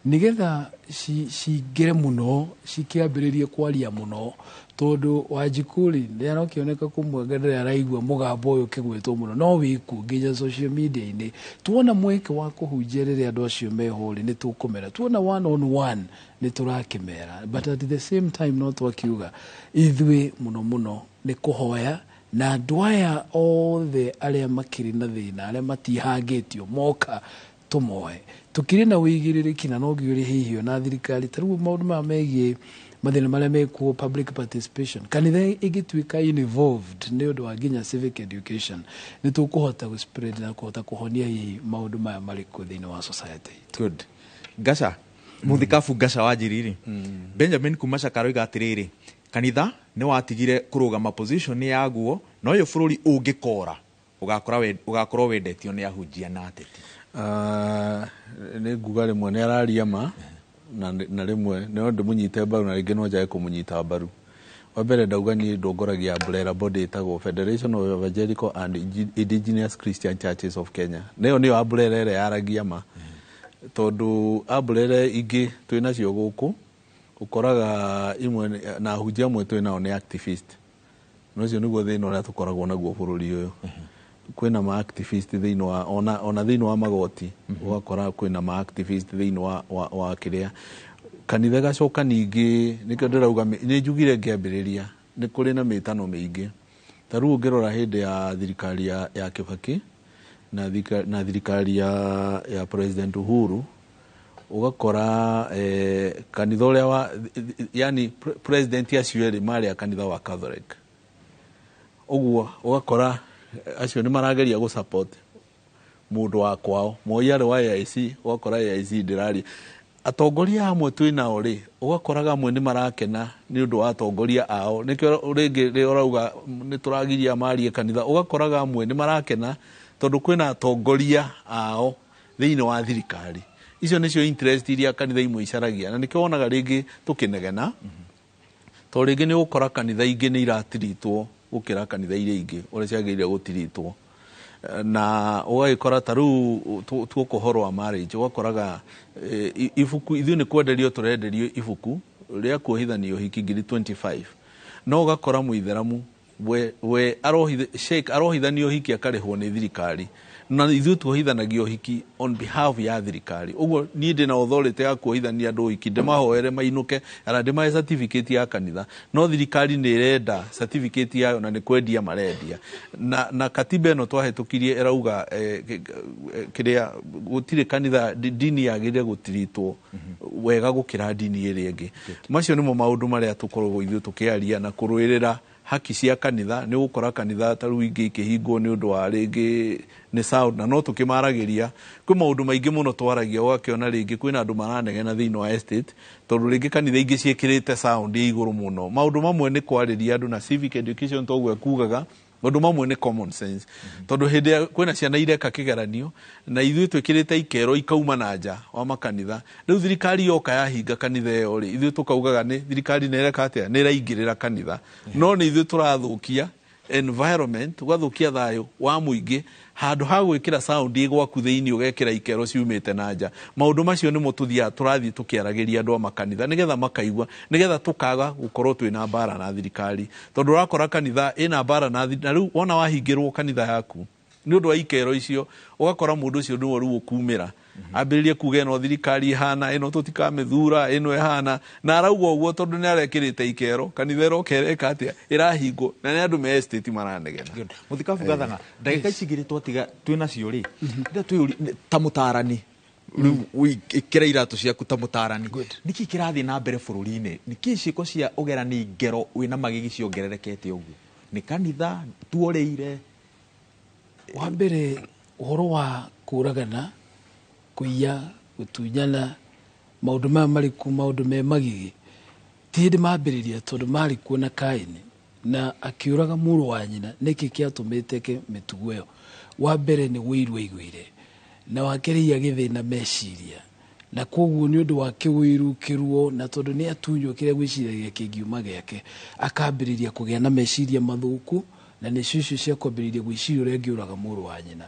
nigetha cingĩre mũno, cikĩambĩrĩrie kwaria mũno, tondu Wanjikũ nĩ arakĩoneka kũmwenga ndĩrĩa araigua mũgambo ũyũ ũkĩgwĩtwo mũno, no wĩkuo nginya social media-inĩ. Tuona mweke wa kũhunjia rĩrĩa andũ acio meho nĩ tũkũmera, tuona one on one nĩ tũrakĩmera, but at the same time no twakiuga ithuĩ mũno nĩ kũhoya na andũ aya othe arĩa makĩrĩ na thĩna, arĩa matihangĩtio moka tũmoe. Tũkĩrĩ na wĩigĩrĩrĩki na no ngiũrĩ hihi ona thirikari, ta rĩu maũndũ maya megiĩ mathĩna marĩa mekuo public participation, kanitha ĩgĩtuĩka involved nĩ ũndũ wa nginya civic education, nĩ tũkũhota gũspread na kũhota kũhonia hihi maũndũ maya marĩ kuo thĩinĩ wa society. Good. Gaca Mũthikabu Gaca Wanjiriri, Benjamin kuma Cakaroiga atĩrĩrĩ, kanitha nĩ watigire kũrũgama position yaguo, no ũyũ bũrũri ũngĩkora ũgakorwo wendetio nĩ ahunjia na ateti. Nĩ nguga rĩmwe nĩ araria ma na rĩmwe no ndĩmũnyite mbaru na rĩngĩ no njage kũmũnyita mbaru. Wa mbere ndauga niĩ ndongoragia umbrella body ĩtagwo Federation of Evangelical and Indigenous Christian Churches of Kenya. Nĩyo umbrella ĩrĩa yaragia ma, tondũ umbrella ingĩ twĩnacio gũkũ ũkoraga imwe na ahunjia amwe twĩnao nĩ activist. No ũcio nĩguo thĩna ũrĩa tũkoragwo naguo bũrũri ũyũ. Kwĩna ma activist thĩinĩ wa ona thĩinĩ wa magoti, ũgakora kwĩna ma activist thĩinĩ wa kĩrĩa kanitha gacoka ningĩ. Nĩkĩo ndĩrauga nĩ njugire ngĩambĩrĩria nĩ kũrĩ na mĩtano mĩingĩ. Ta rĩu ũngĩrora hĩndĩ ya thirikari ya Kibaki na thirikari ya President Uhuru, ugakora kanitha ũrĩa yani president acio erĩ marĩ a kanitha wa Catholic. Ũguo ugakora acio nĩ marageria gũ support mũndũ wa kwao, Moi arĩ wa AIC, ugakora AIC ndĩrari. Atongoria amwe twĩnao rĩ, ugakoraga amwe nĩ marakena nĩ ũndũ wa atongoria ao, nĩkĩo rĩngĩ ũrauga nĩ tũragiria marie kanitha, ugakoraga amwe nĩ marakena tondũ kwĩna atongoria ao thĩinĩ wa thirikari. Icio nĩcio interest iria kanitha imwe icaragia, na nĩkĩo wonaga rĩngĩ tũkĩnegena tondũ rĩngĩ nĩ ũgũkora kanitha ingĩ nĩ iratiritwo gũkĩra kanitha iria ingĩ ũrĩa ciagĩrĩire gũtiritwo, na ũgagĩkora ta rĩu tuokohoro wa marriage, ũgakoraga ibuku ithuĩ nĩ kwenderio tũrenderio ibuku rĩa kuohithania ũhiki 25, no ũgakora mũitheramu we arohithania ũhiki akarĩhwo nĩ thirikari, na ithuĩ tuohithanagia ũhiki on behalf ya thirikari. Ũguo niĩ ndĩna authority ya kuohithania andũ ũhiki, ndĩmahoere mainũke na ndĩmahe certificate ya kanitha, no thirikari nĩ ĩrenda certificate yayo na nĩ kwendia marendia. Na katiba ĩno twahĩtũkirie ĩrauga kĩrĩa gũtirĩ kanitha dini yagĩrĩire gũtiritwo wega gũkĩra dini ĩrĩa ĩngĩ. Macio nĩmo maũndũ marĩa tũkoragwo ithuĩ tũkĩaria na kũrũĩrĩra haki cia kanitha. Nĩ gũkora kanitha ta rĩu ingĩ ikĩhingwo nĩ ũndũ wa rĩngĩ nĩ sound, na no tũkĩmaragĩria. Kwĩ maũndũ maingĩ mũno twaragia, ũgakĩona rĩngĩ kwĩna andũ maranegena thĩinĩ wa estate tondũ rĩngĩ kanitha ingĩ ciĩkĩrĩte sound ya igũrũ mũno. Maũndũ mamwe nĩ kwarĩria andũ na civic education toguo kugaga maundu mamwe ni common sense tondu hindi kwina ciana ireka kigeranio na ithuĩ twĩkĩrĩte ikero ikauma na nja wa makanitha rĩu thirikari yoka yahinga kanitha ĩyo rĩ ithuĩ tukaugaga ni thirikari nĩreka atĩa nĩraingĩrĩra kanitha no nĩ ithuĩ tũrathũkia environment tugathukia thayo wa muingi handu ha gwikira sound igwaku thiini ugekira ikero ciumite na nja maundu macio ni mututhia turathii tukiaragiria andu makanitha nigetha makaigwa nigetha tukaga gukorwo twina mbara na thirikari tondu urakora kanitha ina mbara na riu wona wahingirwo kanitha yaku ni undu wa ikero icio ugakora mundu ucio nduo riu ukumira ambiririe kuge no thirikari hana ino tutikamethura ino ehana na arauga uguo tondu ni arekirite ikero kanitha irokereka atia irahingo na ni andu me estate maranegena muthikabu gathanga ndagika icingiritwo tiga twina cio ri nda twi ta mutarani ikira iratu ciaku ta mutarani niki kirathi na mbere bururi-ini niki ciko cia ugerani ngero wina magigi ciongererekete uguo ni kanitha tuoreire wa mbere uhoro wa kuragana kuiya gutunyana maundu maya mariku maundu me magigi ti hindi mambiriria tondu mari kuona Kaini na akiuraga muru wa nyina niki kiatumite ke mitugo iyo wa mbere ni wiru igwire na wakeria githina meciria na koguo ni undu wa kiwiru kiruo na tondu ni atunyo kiria gwiciragia kingiuma giake akambiriria kugia na meciria mathuku na ni cicio cia kwambiriria gwiciria uria ngiuraga muru wa nyina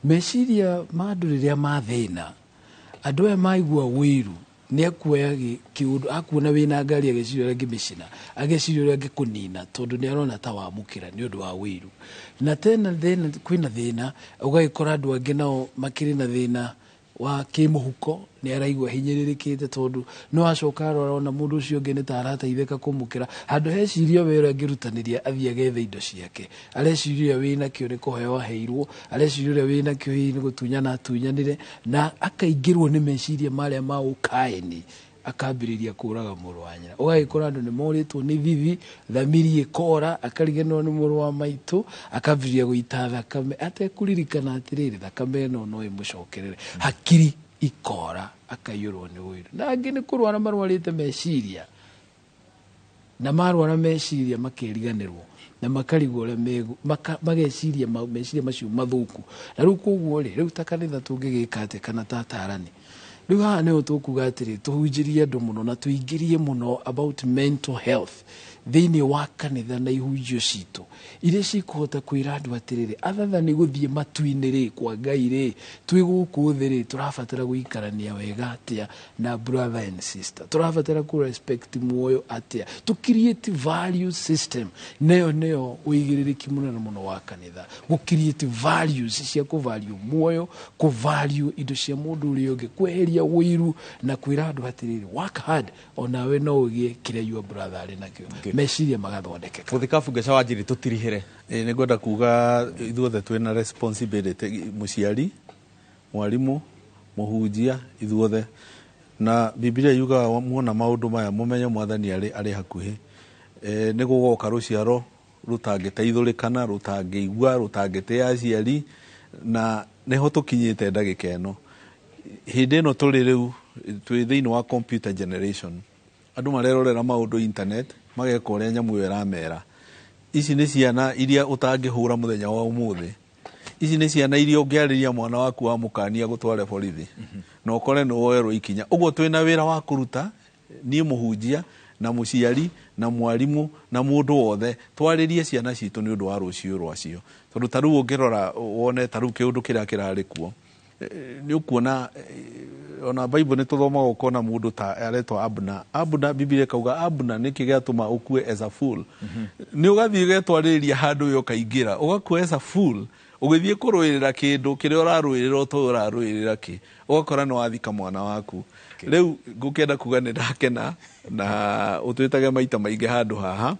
meciria mandu riria mathina andu aya maigua wiru ni akuoya kiundu akuona wina ngari ageciria uria ngimicina ageciria uria ngikunina tondu ni arona ta wamukira ni undu wa wiru na tena thina kwina thina ugagikora andu angi nao makiri na thina wa kimuhuko ni araigua hinyiririkite tondu no acoka arona mundu ucio ngi ni tarateithika kumukira handu heciria wera ngirutaniria athia gethe indo ciake areciria wina kio ni kuheo heirwo areciria wina kio ni gutunyana atunyanire na akaingirwo ni meciria maria ma Kaini akambiriria kuraga muru wa nyina ugagikora andu ni moritwo ni thithi thamiri ikora akariganwo ni muru wa maitu akambiriria guita thakame atekuririkana atiriri thakame no imucokerere hakiri ikora akayurwo ni wiru na angi ni kurwara marwarite meciria na marwara meciria makeriganirwo na makarigwo uria mageciria meciria macio mathuku na riu koguo riu ta kanitha tungigika ati kana tatarani riu haha nio tukuga atiri tuhunjirie andu muno na tuingirie muno about mental health thiini wa kanitha na ihunjio citu iria cikuhota kwira andu atiriri athatha ni guthie matu-ini ri kwa Ngai ri twi guku thi ri turabatara guikarania wega atia na brother and sister turabatara ku respect muoyo atia to create value system neo uigiririki muno wa kanitha gu create values cia ku value muoyo ku value indo cia mundu uri ungi kweheria wiru na kwira andu atiriri work hard onawe no ugie kire your brother ari nakio meciria magathondekeka muthikabu geca wanjiri tutirihire ni ngwenda kuga ithuothe twina responsibility muciari mwarimu muhunjia ithuothe na Biblia yuga muona maundu maya mumenye mwathani ari hakuhi ni gugoka ruciaro rutangiteithurikana rutangeigua rutangitea aciari na niho tukinyite ndagika eno hindi ino turi riu twi thiini wa computer generation andu marerorera maundu internet mageka uria nyamu iramera ici ni ciana iria utangihura muthenya wa umuthi ici ni ciana iria ungiariria mwana waku wa mukania gutware borithi na ukore no werwo ikinya uguo twina wira wa kuruta nie muhunjia na muciari na mwarimu na mundu wothe twaririe ciana citu ni undu wa rucio rwacio tondu taru ungirora wone taru kiundu kiria kirari kuo ni ukuona ona Bible ni tuthomaga ukona mundu ta aretwa Abna Biblia kauga Abna ni kigatuma ukue as a fool ni ugathie getwariria handu yo kaingira ugakua as a fool ugithie kuruirira kindu kiria uraruirira uto uraruirira ki ugakora no wathika mwana waku riu ngukenda kuga ni ndakena na utwitage maita maingi handu haha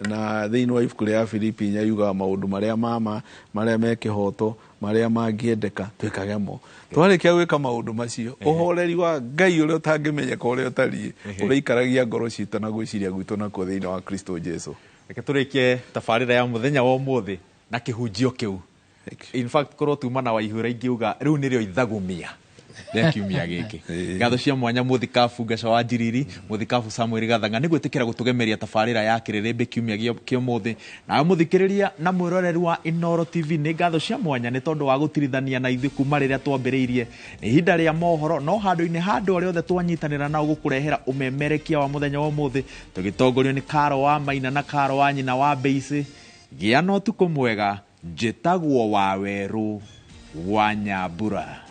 na thiini wa ibuku ria Filipi nya yuga maundu maria mama maria me kihoto maria mangiendeka twikagemo twarikia gwika maundu macio uhoreri wa Ngai uria utangimenyeka uria utari uraikaragia ngoro citu na gwiciria gwitu na ku thiini wa Kristo Jesu reke turikie tabarira ya muthenya wa umuthi na kihunjio kiu in fact korwo tumana wa ihura ingiuga riu nirio ithagumia rĩa kiumia gĩkĩ. Ngatho cia mwanya Mũthikabu Ngaca wa Njiriri, Mũthikabu Samuel Gathanga nĩ gwĩtĩkĩra gũtũgemeria tabarĩra ya Kĩrĩrĩmbĩ kiumia kĩa ũmũthĩ. Nawe mũthikĩrĩria na mwĩroreri wa Inooro TV, nĩ ngatho cia mwanya nĩ tondũ wa gũtirithania na ithuĩ kuma rĩrĩa twambĩrĩirie. Nĩ ihinda rĩa mohoro, no handũ-inĩ handũ arĩa othe twanyitanĩra nao gũkũrehera ũmemerekia wa mũthenya wa ũmũthĩ, tũgĩtongorio nĩ Karo wa Maina na Karo wa nyina wa Mbeici. Gĩa na ũtukũ mwega. Njĩtagwo Wawerũ wa Nyambura.